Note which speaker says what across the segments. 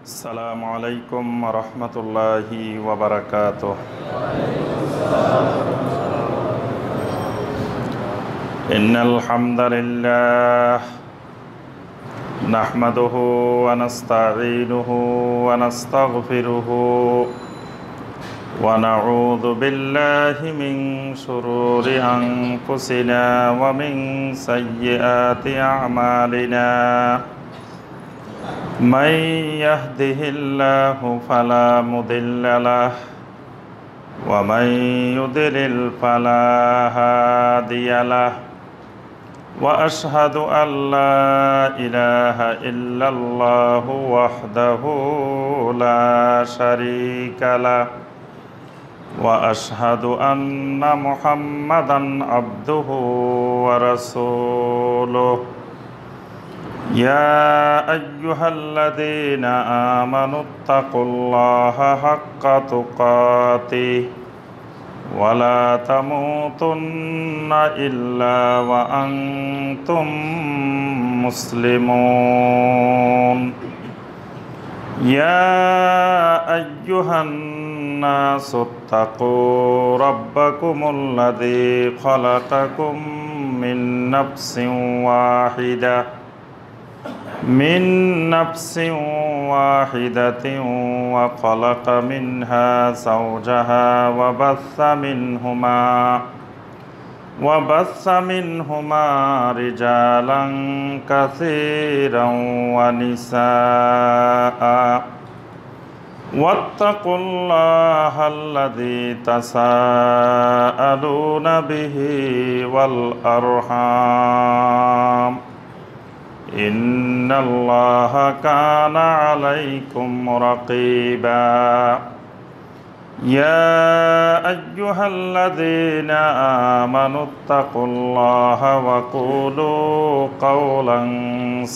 Speaker 1: আসসালামু আলাইকুম রহমতুল্লাহি ওয়াবারাকাতুহ। ইন্নাল হামদালিল্লাহ নাহমাদুহু ওয়া নাস্তাঈনুহু ওয়া নাস্তাগফিরুহু ওয়া নাউযু বিল্লাহি মিন শুরুরি আনফুসিনা ওয়া মিন সাইয়্যাতি আ'মালিনা। من يهده الله فلا مضل له ومن يضلل فلا هادي له وأشهد أن لا إله إلا الله وحده لا شريك له وأشهد أن محمدا عبده ورسوله يا أيها الذين آمنوا اتقوا الله حق تقاته ولا تموتن إلا وأنتم مسلمون يا أيها الناس اتقوا ربكم الذي خلقكم من نفس واحدة وخلق منها زوجها وبث منهما رجالا كثيرا ونساء واتقوا الله الذي تساءلون به والأرحام إن الله كان عليكم رقيبا يا أيها الذين آمنوا اتقوا الله وقولوا قولا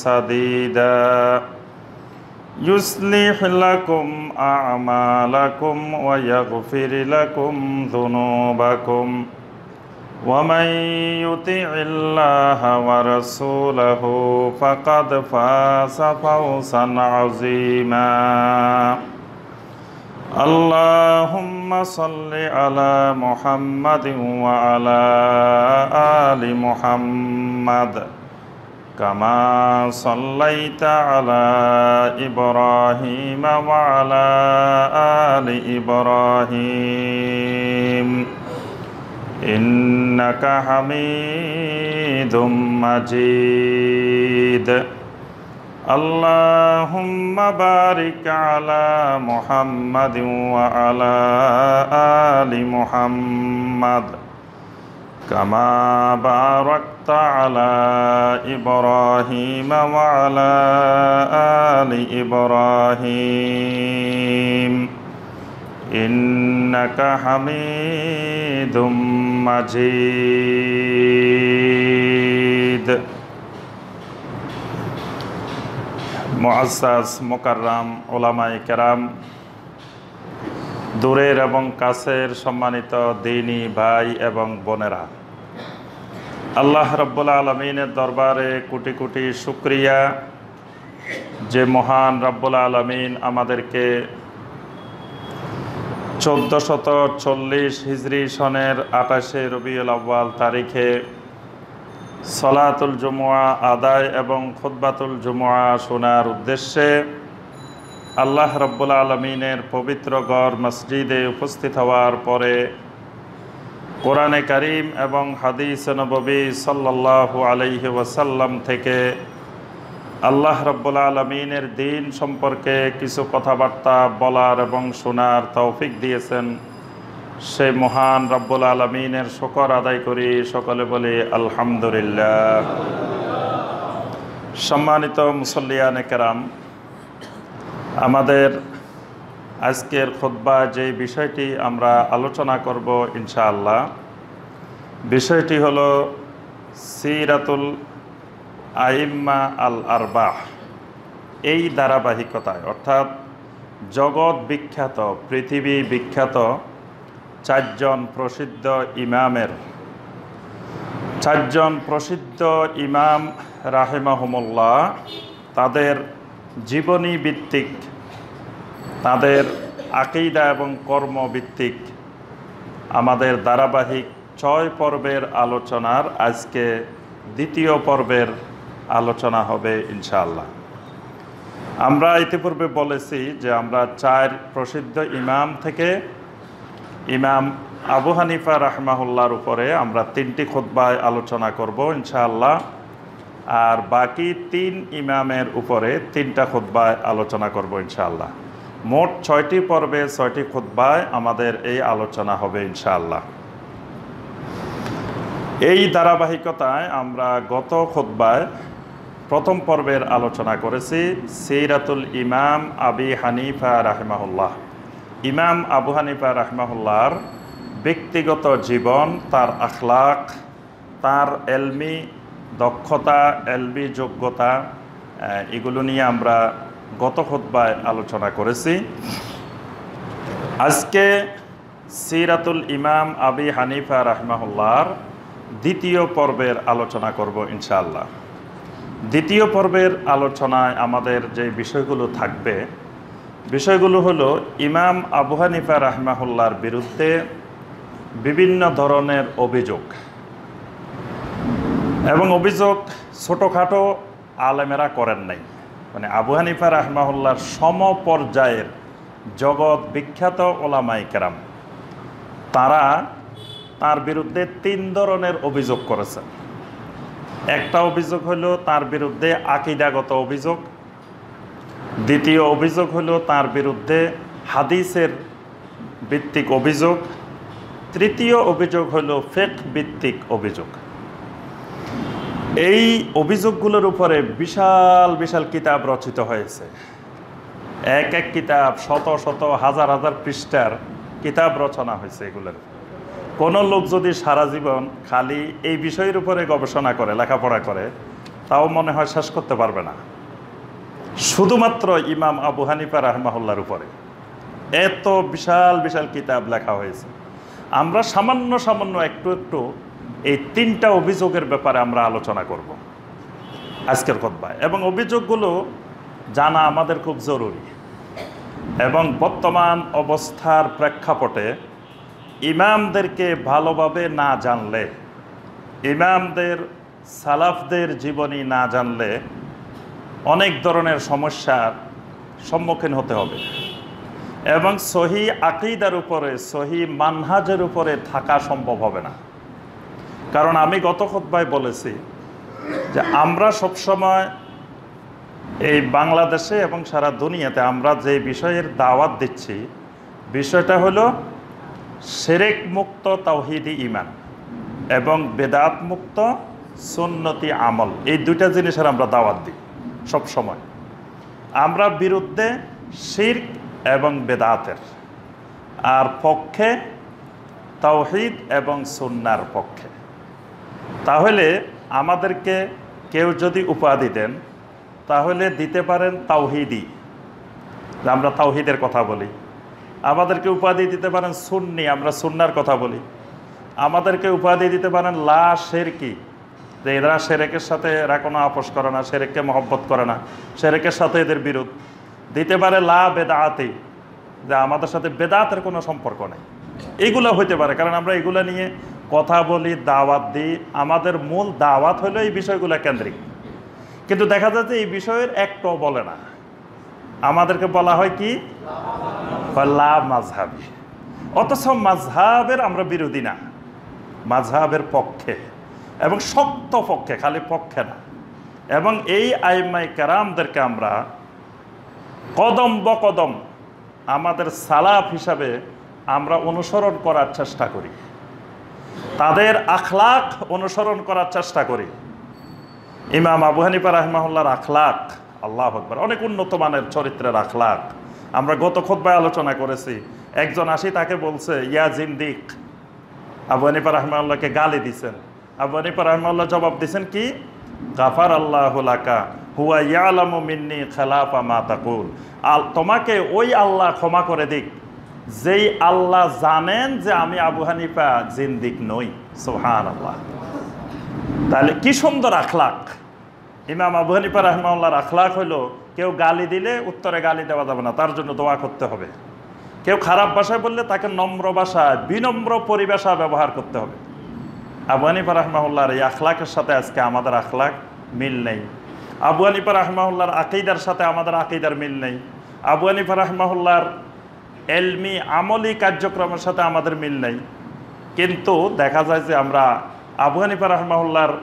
Speaker 1: سديدا يصلح لكم أعمالكم ويغفر لكم ذنوبكم ومن يطع الله ورسوله فقد فاز فوزا عظيما اللهم صل على محمد وعلى آل محمد كما صليت على إبراهيم وعلى آل إبراهيم إنك حميد مجيد اللهم بارك على محمد وعلى آل محمد كما باركت على إبراهيم وعلى آل إبراهيم إنك حميد مجيد। মুআজ্জাজ মুকাররাম উলামায়ে কেরাম, দূরের এবং কাছের সম্মানিত দ্বীনী ভাই এবং বোনেরা, আল্লাহ রাব্বুল আলামিনের দরবারে কোটি কোটি শুকরিয়া যে মহান রাব্বুল আলামিন আমাদেরকে 1440 হিজরি সনের 28শে রবিউল আউয়াল তারিখে সলাতুল জুমুআ আদায় এবং খুতবাতুল জুমুআ শোনার উদ্দেশ্যে আল্লাহ রাব্বুল আলামিনের পবিত্র ঘর মসজিদে উপস্থিত হওয়ার পরে কোরআনে কারীম এবং হাদিস নববী সাল্লাল্লাহু আলাইহি ওয়াসাল্লাম থেকে আল্লাহ রাব্বুল আলামিনের দ্বীন সম্পর্কে কিছু কথাবার্তা বলার এবং শোনার তৌফিক দিয়েছেন, সেই মহান রাব্বুল আলামিনের শুকর আদায় করি, সকলে বলি আলহামদুলিল্লাহ। সম্মানিত মুসল্লিয়ানে কেরাম, আমাদের আজকের খুতবা যে বিষয়টি আমরা আলোচনা করব ইনশাআল্লাহ, বিষয়টি হলো সিরাতুল আইম্মা আল আরবাহ। এই ধারাবাহিকতায় অর্থাৎ জগৎ বিখ্যাত, পৃথিবী বিখ্যাত চারজন প্রসিদ্ধ ইমাম রাহিমাহুমুল্লাহ, তাদের জীবনী ভিত্তিক তাদের আকীদা এবং কর্মভিত্তিক আমাদের ধারাবাহিক 6 পর্বের আলোচনার আজকে দ্বিতীয় পর্বের আলোচনা হবে ইনশাআল্লাহ। আমরা ইতিপূর্বে বলেছি যে আমরা 4 প্রসিদ্ধ ইমাম থেকে ইমাম আবু হানিফা রাহমাহুল্লাহর উপরে আমরা 3টি খুতবায় আলোচনা করব ইনশাআল্লাহ, আর বাকি 3 ইমামের উপরে 3টা খুতবায় আলোচনা করব ইনশাআল্লাহ। মোট 6টি পর্বে 6টি খুতবায় আমাদের এই আলোচনা হবে ইনশাআল্লাহ। এই ধারাবাহিকতায় আমরা গত খুতবায় প্রথম পর্বের আলোচনা করেছি সিরাতুল ইমাম আবি হানিফা রাহমাহুল্লাহ। ইমাম আবু হানিফা রাহমাহুল্লাহর ব্যক্তিগত জীবন, তার আখলাক, তার এলমি দক্ষতা, এলমি যোগ্যতা, এগুলো নিয়ে আমরা গত খুতবায় আলোচনা করেছি। আজকে সিরাতুল ইমাম আবি হানিফা রাহমাহুল্লাহর দ্বিতীয় পর্বের আলোচনা করব ইনশাআল্লাহ। দ্বিতীয় পর্বের আলোচনায় আমাদের যে বিষয়গুলো থাকবে, বিষয়গুলো হলো ইমাম আবু হানিফা রাহমাহুল্লাহর বিরুদ্ধে বিভিন্ন ধরনের অভিযোগ, এবং অভিযোগ ছোটোখাটো আলেমেরা করেন নাই। মানে আবু হানিফা রাহমাহুল্লাহর সমপর্যায়ের জগৎ বিখ্যাত ওলামায়ে কেরাম তারা তার বিরুদ্ধে 3 ধরনের অভিযোগ করেছেন। একটা অভিযোগ হলো তার বিরুদ্ধে আকীদাগত অভিযোগ, দ্বিতীয় অভিযোগ হলো তার বিরুদ্ধে হাদিসের ভিত্তিক অভিযোগ, তৃতীয় অভিযোগ হলো ফিকহ ভিত্তিক অভিযোগ। এই অভিযোগগুলোর উপরে বিশাল বিশাল কিতাব রচিত হয়েছে। এক এক কিতাব শত শত হাজার হাজার পৃষ্ঠার কিতাব রচনা হয়েছে। এগুলোর কোনো লোক যদি সারা জীবন খালি এই বিষয়ের উপরে গবেষণা করে, লেখাপড়া করে, তাও মনে হয় শেষ করতে পারবে না। শুধুমাত্র ইমাম আবু হানিফা রাহমাহুল্লাহর উপরে এত বিশাল বিশাল কিতাব লেখা হয়েছে। আমরা সামান্য সামান্য একটু একটু এই 3টা অভিযোগের ব্যাপারে আমরা আলোচনা করব আজকের খুতবায়, এবং অভিযোগগুলো জানা আমাদের খুব জরুরি। এবং বর্তমান অবস্থার প্রেক্ষাপটে ইমামদেরকে ভালোভাবে না জানলে, ইমামদের সালাফদের জীবনী না জানলে অনেক ধরনের সমস্যার সম্মুখীন হতে হবে, এবং সহি আকীদার উপরে, সহি মানহাজের উপরে থাকা সম্ভব হবে না। কারণ আমি গত খুতবায় বলেছি যে আমরা সবসময় এই বাংলাদেশে এবং সারা দুনিয়াতে আমরা যে বিষয়ের দাওয়াত দিচ্ছি, বিষয়টা হলো শিরক মুক্ত তাওহীদি ঈমান এবং বেদাত মুক্ত সুন্নতি আমল। এই 2টা জিনিসের আমরা দাওয়াত দিই সব সময়। আমরা বিরুদ্ধে শিরক এবং বেদাতের, আর পক্ষে তাওহীদ এবং সুন্নাহর পক্ষে। তাহলে আমাদেরকে কেউ যদি উপাধি দেন, তাহলে দিতে পারেন তাওহীদি, আমরা তাওহীদের কথা বলি। আমাদেরকে উপাধি দিতে পারেন সুন্নি, আমরা সুন্নার কথা বলি। আমাদেরকে উপাধি দিতে পারেন লা শিরকি, যে এরা শিরকের সাথে এরা কোনো আপোষ করে না, শিরককে মহব্বত করে না, শিরকের সাথে এদের বিরোধ। দিতে পারে লা বেদাতি, যে আমাদের সাথে বেদাতের কোনো সম্পর্ক নেই। এইগুলো হইতে পারে, কারণ আমরা এগুলো নিয়ে কথা বলি, দাওয়াত দিই। আমাদের মূল দাওয়াত হলো এই বিষয়গুলো কেন্দ্রিক। কিন্তু দেখা যাচ্ছে এই বিষয়ের একটাও বলে না। আমাদেরকে বলা হয় কি লা মাযহাবী, অথচ মাযহাবের আমরা বিরোধী না, মাযহাবের পক্ষে এবং শক্ত পক্ষে, খালি পক্ষে না। এবং এই আইম্মায়ে কেরামদেরকে আমরা কদম বকদম আমাদের সালাফ হিসাবে আমরা অনুসরণ করার চেষ্টা করি, তাদের আখলাক অনুসরণ করার চেষ্টা করি। ইমাম আবু হানিফা রাহমাহুল্লাহর আখলাক, আল্লাহু আকবার, অনেক উন্নত মানের চরিত্রের আখলাক। আমরা গত খুতবায় আলোচনা করেছি, একজন আসি তাকে বলছে ইয়া জিন্দিক, আবু হানিফা রাহমাহুল্লাহকে গালি দিছেন। আবু হানিফা রাহমাহুল্লাহ জবাব দিছেন কি, গাফার আল্লাহু লাকা হুয়া ইয়ালামু মিন্নি খালাফা মা তাকুল। তোমাকে ওই আল্লাহ ক্ষমা করে দিক যেই আল্লাহ জানেন যে আমি আবু হানিফা জিন্দিক নই। সুবহানাল্লাহ। তাহলে কি সুন্দর আখলাক! ইমাম আবু হানিফা রাহমাহুল্লাহর আখলাক হলো কেউ গালি দিলে উত্তরে গালি দেওয়া যাবে না, তার জন্য দোয়া করতে হবে। কেউ খারাপ ভাষায় বললে তাকে নম্র ভাষায় বিনম্র পরিভাষা ব্যবহার করতে হবে। আবু হানিফা রাহমাহুল্লাহর এই আখলাকের সাথে আজকে আমাদের আখলাক মিল নেই। আবু হানিফা রাহমাহুল্লাহর আকীদার সাথে আমাদের আকীদার মিল নেই। আবু হানিফা রাহমাহুল্লাহর এলমি আমলি কার্যক্রমের সাথে আমাদের মিল নেই। কিন্তু দেখা যায় যে আমরা আবু হানিফা রাহমাহুল্লাহর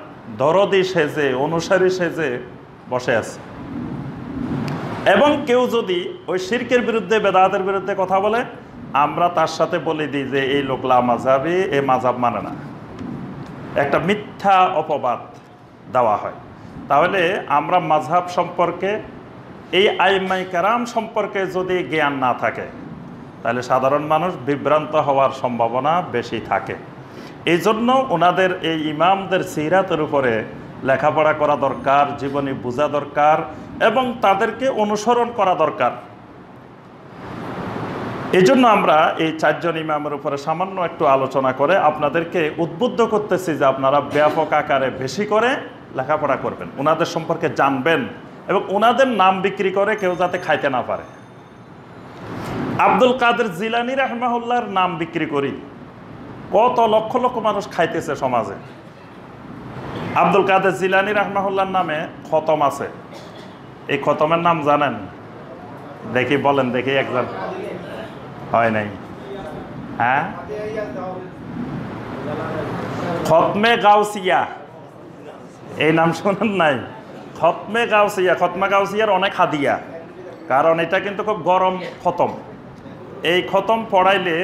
Speaker 1: দরদি সেজে, অনুসারী সেজে বসে আছি। এবং কেউ যদি ওই শিরকের বিরুদ্ধে, বেদাতের বিরুদ্ধে কথা বলে, আমরা তার সাথে বলে দিই যে এই লোক লা মাযহাবী, এই মাযহাব মানে না। একটা মিথ্যা অপবাদ দেওয়া হয়। তাহলে আমরা মাযহাব সম্পর্কে, এই আইম্মাই কেরাম সম্পর্কে যদি জ্ঞান না থাকে, তাহলে সাধারণ মানুষ বিভ্রান্ত হওয়ার সম্ভাবনা বেশি থাকে। এই জন্য ওনাদের এই ইমামদের সিরাতের উপরে লেখাপড়া করা দরকার, জীবনী বোঝা দরকার এবং তাদেরকে অনুসরণ করা দরকার। এই জন্য আমরা এই 4 জন ইমামের উপরে সামান্য একটু আলোচনা করে আপনাদেরকে উদ্বুদ্ধ করতেছি যে আপনারা ব্যাপক আকারে বেশি করে লেখাপড়া করবেন, ওনাদের সম্পর্কে জানবেন এবং ওনাদের নাম বিক্রি করে কেউ যাতে খাইতে না পারে। আব্দুল কাদের জিলানী রাহমাহুল্লাহর নাম বিক্রি করি, কত লক্ষ লক্ষ মানুষ খাইতেছে সমাজে। আব্দুল কাদের জিলানী রাহমাহুল্লাহর নামে খতম আছে। এই খতমের নাম জানেন? দেখি বলেন, দেখি একজন। হয় নাই? হ্যাঁ, খতমে গাউসিয়া, এই নাম শোনেন নাই? খতমে গাউসিয়া, খতমে গাউসিয়ার অনেক হাদিয়া, কারণ এটা কিন্তু খুব গরম খতম। এই খতম পড়াইলে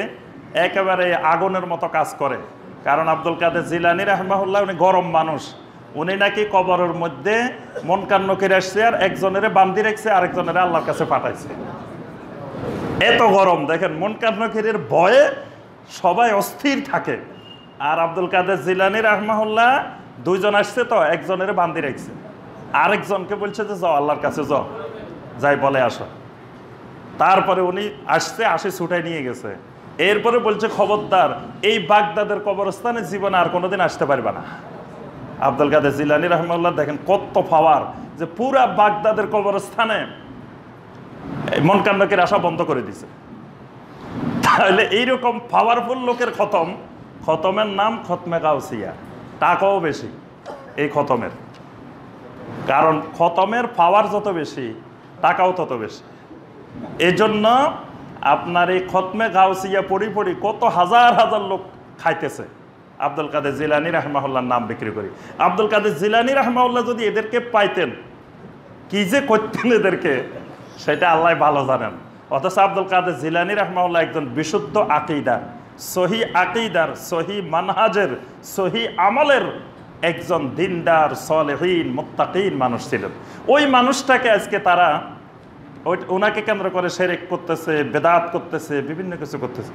Speaker 1: একেবারে আগুনের মতো কাজ করে। কারণ আব্দুল কাদের জিলানী রাহমাহুল্লাহ উনি গরম মানুষ। উনি নাকি কবরের মধ্যে মন কান নকির আসছে, আর একজনের বান্দি রেখেছে, আরেকজনের আল্লাহর কাছে পাঠাইছে। এত গরম দেখেন, মন কান নকিরের ভয়ে সবাই অস্থির থাকে। আর আব্দুল কাদের জিলানী রাহমাহুল্লাহ 2 জন আসছে, তো একজনের বান্দি রেখেছে, আরেকজনকে বলছে যে যাও আল্লাহর কাছে যাও, যাই বলে আসো। তারপরে উনি আসছে, আসে ছুটাই নিয়ে গেছে। এরপরে বলছে খবরদার, এই বাগদাদের কবরস্থানে জীবনে আর কোনোদিন আসতে পারবে না। আব্দুল কাদের জিলানী রাহমাহুল্লাহ দেখেন কত পাওয়ার, যে পুরা বাগদাদের কবরস্থানে মনকান্নকের আশা বন্ধ করে দিছে। তাহলে এইরকম পাওয়ারফুল লোকের খতম, খতমের নাম খতমে গাউসিয়া। টাকাও বেশি এই খতমের, কারণ খতমের পাওয়ার যত বেশি টাকাও তত বেশি। এই জন্য আপনার এই খতমে গাউসিয়া পড়ি পড়ি কত হাজার হাজার লোক খাইতেছে। আব্দুল কাদের জিলানী রাহমাহুল্লাহর নাম বিক্রি করি। আব্দুল কাদের জিলানী রাহমাহুল্লাহ যদি এদেরকে পাইতেন, কি যে করতেন এদেরকে, সেটা আল্লাহ ভালো জানেন। অথচ আব্দুল কাদের জিলানী রাহমাহুল্লাহ একজন বিশুদ্ধ আকীদার, সহি আকীদার, সহি মানহাজের, সহি আমলের একজন দিনদার, সালেহীন, মুত্তাকিন মানুষ ছিলেন। ওই মানুষটাকে আজকে তারা ওনাকে কেন্দ্র করে শিরক করতেছে, বেদাত করতেছে, বিভিন্ন কিছু করতেছে।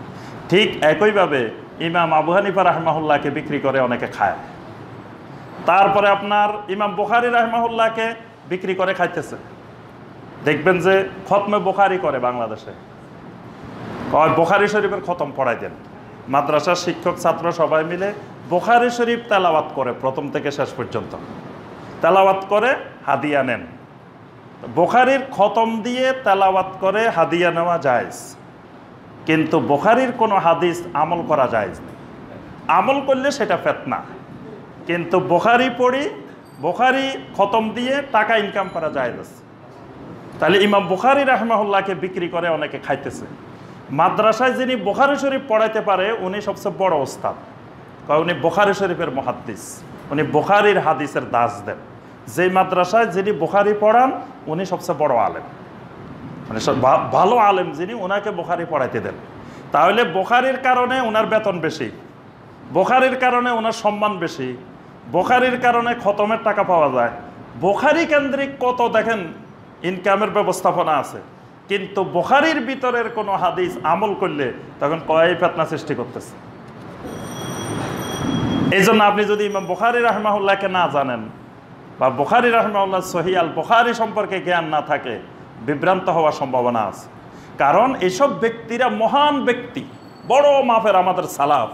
Speaker 1: ঠিক একইভাবে ইমাম আবু হানিফা রাহমাহুল্লাহকে বিক্রি করে অনেকে খায়। তারপরে আপনার ইমাম বুখারী রাহমাহুল্লাহকে বিক্রি করে খাইতেছে। দেখবেন যে খতমে বুখারী করে বাংলাদেশে, বুখারী শরীফের খতম পড়াই দেন। মাদ্রাসার শিক্ষক ছাত্র সবাই মিলে বুখারী শরীফ তেলাওয়াত করে, প্রথম থেকে শেষ পর্যন্ত তেলাওয়াত করে হাদিয়া নেন। বুখারীর খতম দিয়ে তেলাওয়াত করে হাদিয়া নেওয়া জায়েজ, কিন্তু বুখারীর কোনো হাদিস আমল করা জায়েজ না। আমল করলে সেটা ফিতনা। কিন্তু বুখারী পড়ি, বুখারী খতম দিয়ে টাকা ইনকাম করা জায়েজ আছে। তাহলে ইমাম বুখারী রাহমাহুল্লাহকে বিক্রি করে অনেকে খাইতেছে। মাদ্রাসায় যিনি বুখারী শরীফ পড়াইতে পারে উনি সবচেয়ে বড় ওস্তাদ, উনি বুখারী শরীফের মুহাদ্দিস, উনি বুখারীর হাদিসের দাস দেন। যেই মাদ্রাসায় যিনি বুখারী পড়ান উনি সবচেয়ে বড় আলেম, মানে ভালো আলেম যিনি, ওনাকে বুখারী পড়াইতে দেন। তাহলে বুখারীর কারণে ওনার বেতন বেশি, বুখারীর কারণে ওনার সম্মান বেশি, বুখারীর কারণে খতমের টাকা পাওয়া যায়। বুখারী কেন্দ্রিক কত দেখেন ইনকামের ব্যবস্থাপনা আছে, কিন্তু বুখারীর ভিতরের কোনো হাদিস আমল করলে তখন কয় ফিতনা সৃষ্টি করতেছে। এই জন্য আপনি যদি ইমাম বুখারী রাহমাহুল্লাহকে না জানেন বা বুখারী রাহমাহুল্লাহ সহিহ আল বুখারী সম্পর্কে জ্ঞান না থাকে, বিভ্রান্ত হওয়ার সম্ভাবনা আছে। কারণ এসব ব্যক্তিরা মহান ব্যক্তি, বড় মাপের আমাদের সালাফ,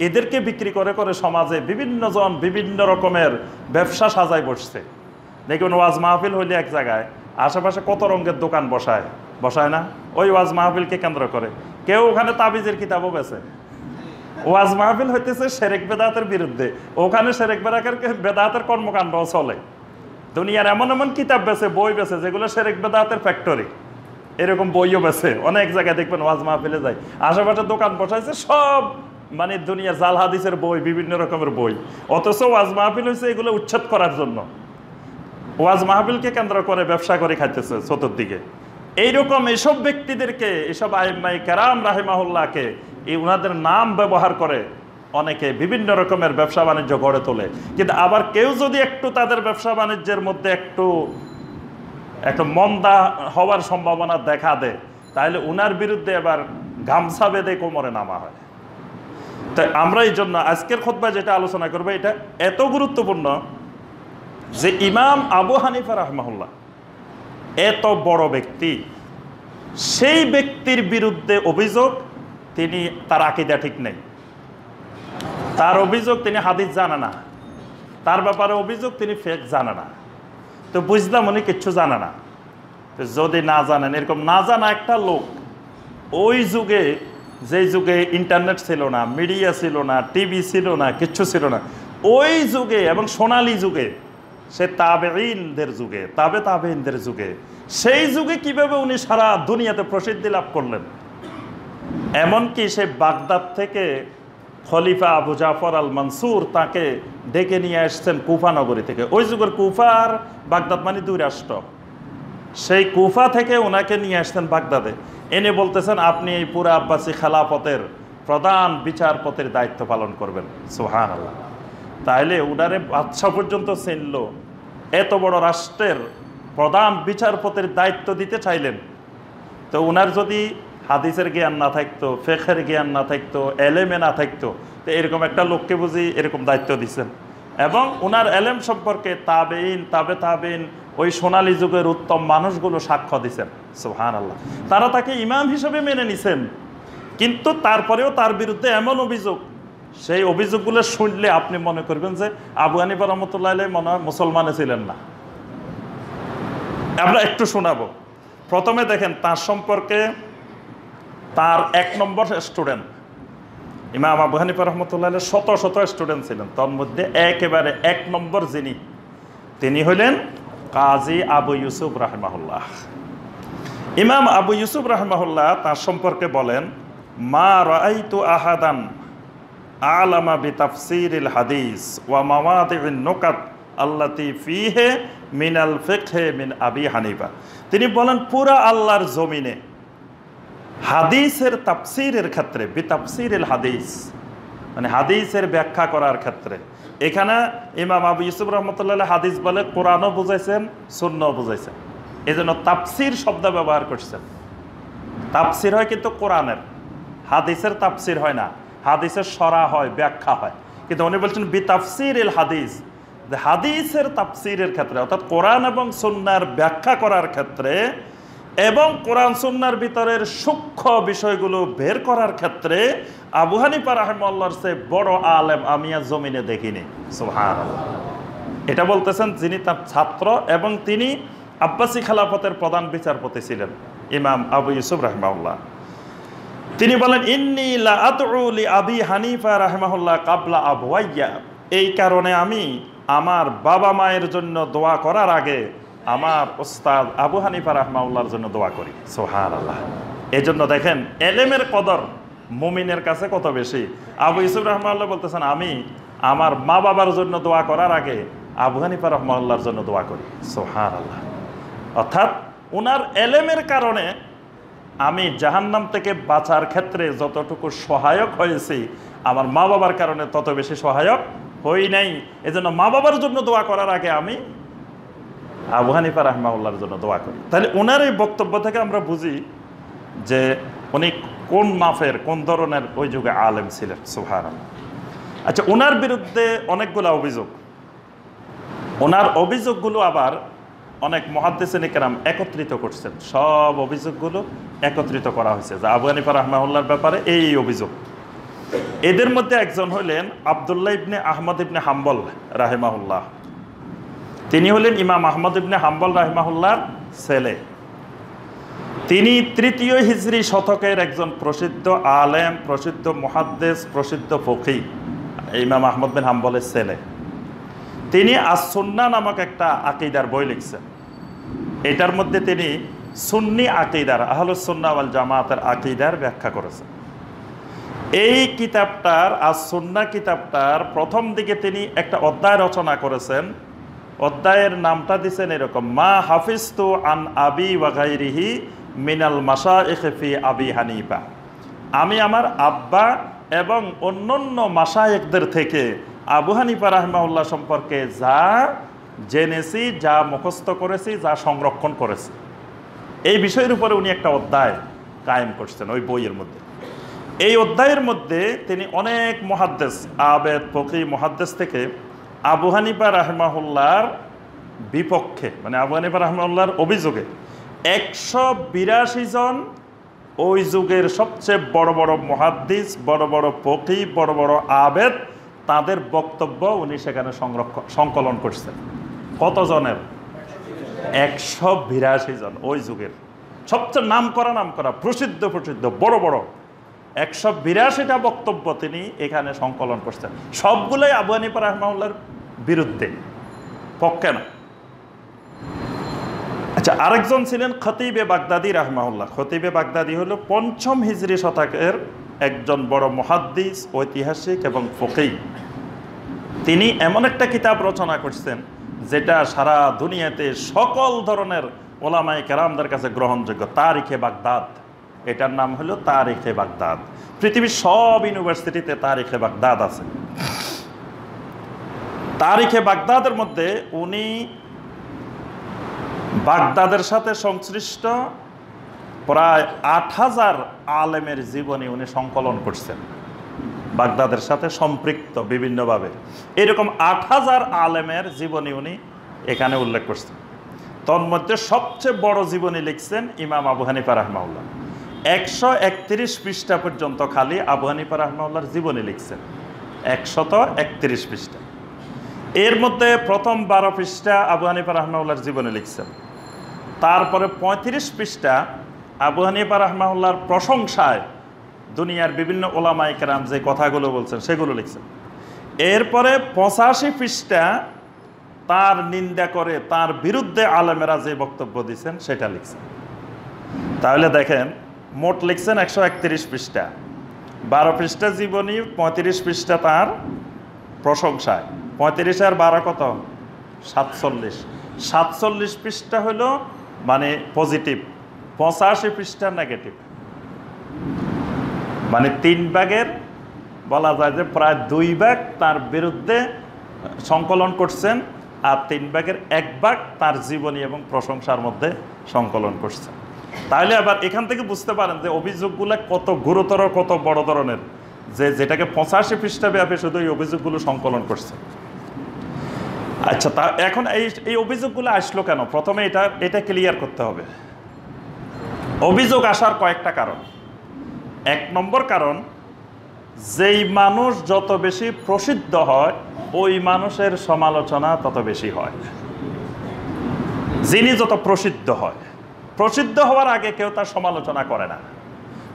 Speaker 1: এদেরকে বিক্রি করে করে সমাজে বিভিন্ন জন বিভিন্ন রকমের ব্যবসা সাজায় বসছে। দেখুন ওয়াজ মাহফিল হইলে এক জায়গায়, আশেপাশে কত রঙের দোকান বসায় বসায় না, ওই ওয়াজ মাহফিলকে কেন্দ্র করে। কেউ ওখানে তাবিজের কিতাবও বেছে। ওয়াজ মাহফিল হইতেছে শিরক বেদাতের বিরুদ্ধে, ওখানে শিরক বেদাতের কর্মকাণ্ডও চলে। দুনিয়ার এমন এমন কিতাব বেছে, বই বেছে, যেগুলো শিরক বেদাতের ফ্যাক্টরি। এরকম বইও বেছে, অনেক জায়গায় দেখবেন ওয়াজ মাহফিলে যায়, আশেপাশে দোকান বসাইছে সব মানে দুনিয়ার জাল হাদিসের বই, বিভিন্ন রকমের বই। অথচ ওয়াজ মাহফিল হয়েছে এগুলো উচ্ছেদ করার জন্য। ওয়াজ মাহফিলকে কেন্দ্র করে ব্যবসা করে খাইতেছে চতুর্দিকে। এইরকম এইসব ব্যক্তিদেরকে, এইসব আইম্মাই কেরাম রাহিমাহুল্লাহকে, এই ওনাদের নাম ব্যবহার করে অনেকে বিভিন্ন রকমের ব্যবসা বাণিজ্য গড়ে তোলে। কিন্তু আবার কেউ যদি একটু তাদের ব্যবসা বাণিজ্যের মধ্যে একটু মন্দা হওয়ার সম্ভাবনা দেখা দেয়, তাহলে উনার বিরুদ্ধে এবার গামছা বেঁধে কোমরে নামা হয়। তাই আমরা এই জন্য আজকের খুতবায় যেটা আলোচনা করবো, এটা এত গুরুত্বপূর্ণ যে ইমাম আবু হানিফা রাহমাহুল্লাহ এত বড় ব্যক্তি, সেই ব্যক্তির বিরুদ্ধে অভিযোগ তিনি তার আকীদা ঠিক নেই, তার অভিযোগ তিনি হাদিস জানে না, তার ব্যাপারে অভিযোগ তিনি ফেক জানে না। তো বুঝলাম উনি কিচ্ছু জানে না। তো যদি না জানেন, এরকম না জানা একটা লোক ওই যুগে, যে যুগে ইন্টারনেট ছিল না, মিডিয়া ছিল না, টিভি ছিল না, কিচ্ছু ছিল না, ওই যুগে এবং সোনালী যুগে, সে তাবেঈনদের যুগে, তাবেঈনদের যুগে, সেই যুগে কিভাবে উনি সারা দুনিয়াতে প্রসিদ্ধি লাভ করলেন। এমনকি সে বাগদাদ থেকে খলিফা আবু জাফর আল মনসুর তাকে ডেকে নিয়ে আসছেন কুফা নগরী থেকে। ওই যুগের কুফা আর বাগদাদ মানে দুই রাষ্ট্র। সেই কুফা থেকে ওনাকে নিয়ে আসছেন বাগদাদে, এনে বলতেছেন আপনি এই পুরা আব্বাসী খেলাফতের প্রধান বিচারপতির দায়িত্ব পালন করবেন। সুবহানাল্লাহ। তাইলে উনারে বাদশা পর্যন্ত চিনল, এত বড় রাষ্ট্রের প্রধান বিচারপতির দায়িত্ব দিতে চাইলেন। তো উনার যদি হাদিসের জ্ঞান না থাকতো, ফিকহের জ্ঞান না থাকতো, এলেমে না থাকতো, তো এরকম একটা লোককে বুঝি এরকম দায়িত্ব দিচ্ছেন। এবং উনার এলেম সম্পর্কে তাবেঈন ওই সোনালী যুগের উত্তম মানুষগুলো সাক্ষ্য দিচ্ছেন। সুবহানাল্লাহ। তারা তাকে ইমাম হিসেবে মেনে নিছেন, কিন্তু তারপরেও তার বিরুদ্ধে এমন অভিযোগ, সেই অভিযোগগুলো শুনলে আপনি মনে করবেন যে আবু হানিফা রাহমাতুল্লাহ আলাইহি মনে হয় মুসলমানে ছিলেন না। আমরা একটু শোনাবো। প্রথমে দেখেন তার সম্পর্কে, তার 1 নম্বর স্টুডেন্ট ইমাম আবু হানিফা রাহমাতুল্লাহ আলাইহি শত শত স্টুডেন্ট ছিলেন, তার মধ্যে একেবারে 1 নম্বর যিনি, তিনি হইলেন কাজী আবু ইউসুফ রাহিমাহুল্লাহ। ইমাম আবু ইউসুফ রাহিমাহুল্লাহ তার সম্পর্কে বলেন, মা রাআইতু আহাদান আলামা বিতাফসিরিল হাদিস ওয়া মাওয়াদিউন নুকাত আল্লাতী ফীহি মিনাল ফিকহি মিন আবি হানিফা। তিনি বলেন পুরা আল্লাহর জমিনে হাদিসের তাফসিরের ক্ষেত্রে, বিতাফসিরিল হাদিস মানে হাদিসের ব্যাখ্যা করার ক্ষেত্রে, এখানে ইমাম আবু ইউসুফ রাহমাতুল্লাহ হাদিস বলে কোরআনও বুঝাইছেন, সুন্নাহও বুঝাইছেন, এই জন্য তাফসির শব্দ ব্যবহার করছেন। তাফসির হয় কিন্তু কোরআনের, হাদিসের তাফসির হয় না, হাদিসের সরা হয়, ব্যাখ্যা হয়। কিন্তু উনি বলছেন বিতাফসিরিল হাদিস, হাদিসের তাফসিরের ক্ষেত্রে, অর্থাৎ কোরআন এবং সুন্নাহর ব্যাখ্যা করার ক্ষেত্রে এবং কোরআন সুন্নাহর ভিতরের সূক্ষ্ম বিষয়গুলো বের করার ক্ষেত্রে আবু হানিফা রাহিমাহুল্লাহর চেয়ে বড় আলেম আমি আর জমিনে দেখিনি। সুবহানাল্লাহ। এটা বলতেছেন যিনি তার ছাত্র এবং তিনি আব্বাসী খেলাফতের প্রধান বিচারপতি ছিলেন, ইমাম আবু ইউসুফ রাহিমাহুল্লাহ। তিনি বলেন, ইন্নী লা আদউ লি আবি হানিফা রাহিমাহুল্লাহ কাবলা আবওয়াইয়া। এই কারণে আমি আমার বাবা মায়ের জন্য দোয়া করার আগে আমার ওস্তাদ আবু হানিফা রাহমাহুল্লাহর জন্য দোয়া করি। সুবহানাল্লাহ। এই জন্য দেখেন এলেমের কদর মুমিনের কাছে কত বেশি। আবু ইউসুফ রাহমাহুল্লাহ বলতেছেন, আমি আমার মা বাবার জন্য দোয়া করার আগে আবু হানিফা রাহমাহুল্লাহর জন্য দোয়া করি। সুবহানাল্লাহ। অর্থাৎ ওনার এলেমের কারণে আমি জাহান্নাম থেকে বাঁচার ক্ষেত্রে যতটুকু সহায়ক হয়েছি, আমার মা বাবার কারণে তত বেশি সহায়ক হই নাই। এজন্য মা বাবার জন্য দোয়া করার আগে আমি আবু হানিফা রাহমাহুল্লাহর জন্য দোয়া করি। তাহলে ওনার এই বক্তব্য থেকে আমরা বুঝি যে উনি কোন মাফের, কোন ধরনের ওই যুগে আলেম ছিলেন। সুবহানাল্লাহ। আচ্ছা, ওনার বিরুদ্ধে অনেকগুলো অভিযোগ, ওনার অভিযোগগুলো আবার অনেক মুহাদ্দিসিন কেরাম একত্রিত করছেন। সব অভিযোগগুলো একত্রিত করা হয়েছে যে আবু হানিফা রাহমাহুল্লাহর ব্যাপারে এই অভিযোগ। এদের মধ্যে একজন হলেন আব্দুল্লাহ ইবনে আহমদ ইবনে হাম্বল রাহিমাহুল্লাহ। তিনি হলেন ইমাম আহমদ ইবনে হাম্বল রাহিমাহুল্লাহর ছেলে। তিনি তৃতীয় হিজরি শতকের একজন প্রসিদ্ধ আলেম, প্রসিদ্ধ মুহাদ্দিস, প্রসিদ্ধ ফকি, ইমাম আহমদ বিন হাম্বলের ছেলে। তিনি আস-সুন্নাহ নামক একটা আকীদার বই লিখছেন। এটার মধ্যে তিনি সুন্নি আকীদার, আহলুস সুন্নাহ ওয়াল জামাতের আকীদার ব্যাখ্যা করেছেন। এই কিতাবটার, আস-সুন্নাহ কিতাবটার প্রথম দিকে তিনি একটা অধ্যায় রচনা করেছেন। অধ্যায়ের নামটা দিয়েছেন এরকম, মা হাফিজতু আন আবি ওয়া গায়রিহি মিনাল মাশায়েখ ফি আবি হানিফা। আমি আমার আব্বা এবং অন্যান্য মাশায়েখদের থেকে আবু হানিফা রাহিমাহুল্লাহ সম্পর্কে যা জেনেছি, যা মুখস্থ করেছি, যা সংরক্ষণ করেছি, এই বিষয়ের উপরে উনি একটা অধ্যায় কায়েম করছেন ওই বইয়ের মধ্যে। এই অধ্যায়ের মধ্যে তিনি অনেক মুহাদ্দিস, আবেদ, ফকি, মুহাদ্দিস থেকে আবু হানিফা রাহিমাহুল্লাহর বিপক্ষে, মানে আবু হানিফা রাহিমাহুল্লাহর অভিযোগে 182 জন ওই যুগের সবচেয়ে বড় বড় মুহাদ্দিস, বড় বড় ফকি, বড় বড় আবেদ, তাদের বক্তব্য উনি সেখানে সংকলন করছেন। কতজনের? 182 জন। ওই যুগের সবচেয়ে নাম করা প্রসিদ্ধ বড় বড় 182টা বক্তব্য তিনি এখানে সংকলন করছেন। সবগুলোই আবু হানিফা রাহিমাহুল্লাহর বিরুদ্ধে, পক্ষে না। আচ্ছা, আরেকজন ছিলেন খতিবে বাগদাদি রাহিমাহুল্লাহ। খতিবে বাগদাদি হলো 5ম হিজরি শতকের একজন বড় মুহাদ্দিস, ঐতিহাসিক এবং ফকি। তিনি এমন একটা কিতাব রচনা করছেন যেটা সারা দুনিয়াতে সকল ধরনের ওলামায়ে কেরামদের কাছে গ্রহণযোগ্য, তারিখে বাগদাদ। এটার নাম হলো তারিখে বাগদাদ। পৃথিবীর সব ইউনিভার্সিটিতে তারিখে বাগদাদ আছে। তারিখে বাগদাদের মধ্যে উনি বাগদাদের সাথে সংশ্লিষ্ট প্রায় 8000 আলেমের জীবনী উনি সংকলন করছেন, বাগদাদের সাথে সম্পৃক্ত বিভিন্নভাবে। এরকম 8000 আলেমের জীবনী উনি এখানে উল্লেখ করছেন। তন্মধ্যে সবচেয়ে বড় জীবনী লিখছেন ইমাম আবু হানিফা রাহিমাহুল্লাহ। 131 পৃষ্ঠা পর্যন্ত খালি আবু হানিফা রাহিমাহুল্লাহর জীবনী লিখছেন, 131 পৃষ্ঠা। এর মধ্যে প্রথম 12 পৃষ্ঠা আবু হানিফা রাহিমাহুল্লাহর জীবনী লিখছেন। তারপরে 35 পৃষ্ঠা আবু হানিফা রাহিমাহুল্লাহর প্রশংসায় দুনিয়ার বিভিন্ন ওলামায়ে কেরাম যে কথাগুলো বলছেন সেগুলো লিখছেন। এরপরে 85 পৃষ্ঠা তার নিন্দা করে, তার বিরুদ্ধে আলেমেরা যে বক্তব্য দিচ্ছেন সেটা লিখছেন। তাহলে দেখেন, মোট লিখছেন 131 পৃষ্ঠা, 12 পৃষ্ঠা জীবনী, 35 পৃষ্ঠা তার প্রশংসায়, 35 আর 12 কত? 47। 47 পৃষ্ঠা হলো মানে পজিটিভ, 85 পৃষ্ঠা নেগেটিভ। মানে 3 ভাগের বলা যায় যে প্রায় 2 ভাগ তার বিরুদ্ধে সংকলন করছেন, আর 3 ভাগের 1 ভাগ তার জীবনী এবং প্রশংসার মধ্যে সংকলন করছেন। তাহলে আবার এখান থেকে বুঝতে পারেন যে অভিযোগগুলো কত গুরুতর, কত বড় ধরনের, যেটাকে 85 পৃষ্ঠা ব্যাপী শুধু এই অভিযোগগুলো সংকলন করছে। আচ্ছা, তা এখন এই অভিযোগগুলো আসলো কেন? প্রথমে এটা ক্লিয়ার করতে হবে। অভিযোগ আসার কয়েকটা কারণ। 1 নম্বর কারণ, যেই মানুষ যত বেশি প্রসিদ্ধ হয় ওই মানুষের সমালোচনা তত বেশি হয়। যিনি যত প্রসিদ্ধ হয়, প্রসিদ্ধ হওয়ার আগে কেউ তার সমালোচনা করে না।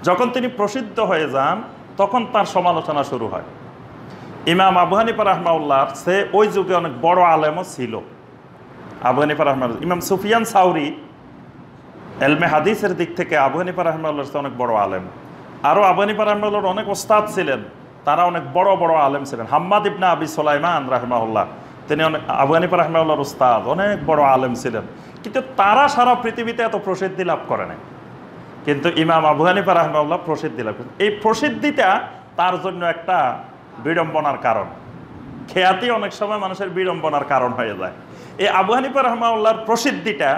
Speaker 1: যখন তিনি প্রসিদ্ধ হয়ে যান তখন তার সমালোচনা শুরু হয়। ইমাম আবু হানিফা রাহিমাহুল্লাহ সে ওই যুগে অনেক বড় আলেমও ছিল। আবু হানিফা রাহিমাহুল্লাহ, ইমাম সুফিয়ান সাউরি এলমে হাদিসের দিক থেকে আবু হানিফা রাহিমাহুল্লাহ অনেক বড় আলেম। আরও আবু হানিফা রাহিমাহুল্লাহর অনেক ওস্তাদ ছিলেন, তারা অনেক বড় বড় আলেম ছিলেন। হাম্মাদ ইবনে আবি সুলাইমান রাহিমাহুল্লাহ, তিনি অনেক আবু হানিফা রাহিমাহুল্লাহর ওস্তাদ, অনেক বড় আলেম ছিলেন। কিন্তু তারা সারা পৃথিবীতে এত প্রসিদ্ধি লাভ করে নাই। কিন্তু ইমাম আবু হানিফা রাহিমাহুল্লাহ প্রসিদ্ধি লাভ করেন। এই প্রসিদ্ধিটা তার জন্য একটা বিড়ম্বনার কারণ। খ্যাতি অনেক সময় মানুষের বিড়ম্বনার কারণ হয়ে যায়। এই আবু হানিফা রাহিমাহুল্লাহর প্রসিদ্ধিটা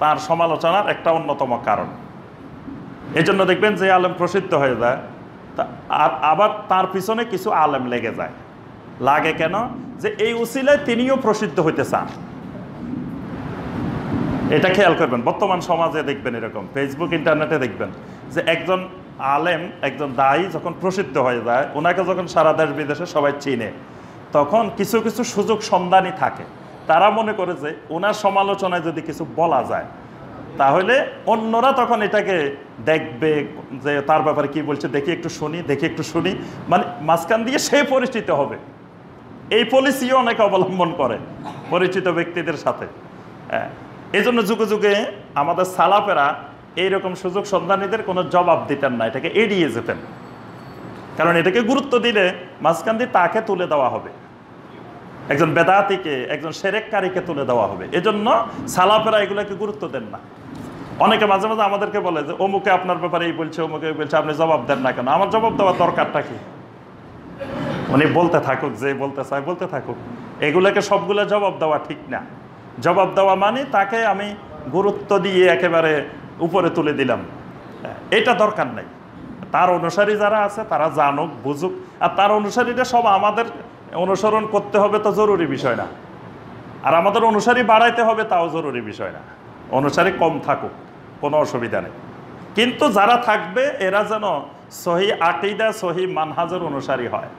Speaker 1: তার সমালোচনার একটা অন্যতম কারণ। এই জন্য দেখবেন যে আলেম প্রসিদ্ধ হয়ে যায়, আর আবার তার পিছনে কিছু আলেম লেগে যায়। লাগে কেন? যে এই উসিলায় তিনিও প্রসিদ্ধ হইতে চান। এটা খেয়াল করবেন, বর্তমান সমাজে দেখবেন এরকম, ফেসবুক, ইন্টারনেটে দেখবেন যে একজন আলেম, একজন দায়ী যখন প্রসিদ্ধ হয়ে যায়, ওনাকে যখন সারা দেশ বিদেশে সবাই চিনে, তখন কিছু কিছু সুযোগ সন্ধানী থাকে। তারা মনে করে যে ওনার সমালোচনায় যদি কিছু বলা যায় তাহলে অন্যরা তখন এটাকে দেখবে যে তার ব্যাপারে কি বলছে, দেখি একটু শুনি, মানে মাঝখান দিয়ে সে পরিচিত হবে। এই পলিসিও অনেকে অবলম্বন করে পরিচিত ব্যক্তিদের সাথে। এই জন্য যুগে যুগে আমাদের সালাফেরা এইরকম সুযোগ সন্ধানীদের কোনো জবাব দিতেন না, এটাকে এড়িয়ে যেতেন। কারণ এটাকে গুরুত্ব দিলে মাঝখান দিয়ে তাকে তুলে দেওয়া হবে, একজন বেদাতিকে, একজন শিরককারীকে তুলে দেওয়া হবে। এজন্য সালাফেরা এগুলোকে গুরুত্ব দেন না। অনেকে মাঝে মাঝে আমাদেরকে বলে যে অমুকে আপনার ব্যাপারে এই বলছে, অমুকে এই বলছে, আপনি জবাব দেন না কেন? আমার জবাব দেওয়ার দরকারটা কি? উনি বলতে থাকুক, যে বলতে চায় বলতে থাকুক। এগুলোকে সবগুলো জবাব দেওয়া ঠিক না। জবাব দেওয়া মানে তাকে আমি গুরুত্ব দিয়ে একেবারে উপরে তুলে দিলাম, এটা দরকার নাই। তার অনুসারী যারা আছে তারা জানুক, বুঝুক। আর তার অনুসারীরা সব আমাদের অনুসরণ করতে হবে তো জরুরি বিষয় না, আর আমাদের অনুসারী বাড়াইতে হবে তাও জরুরি বিষয় না। অনুসারী কম থাকুক, কোনো অসুবিধা নেই, কিন্তু যারা থাকবে এরা যেন সহি আকীদা, সহি মানহাজের অনুসারী হয়।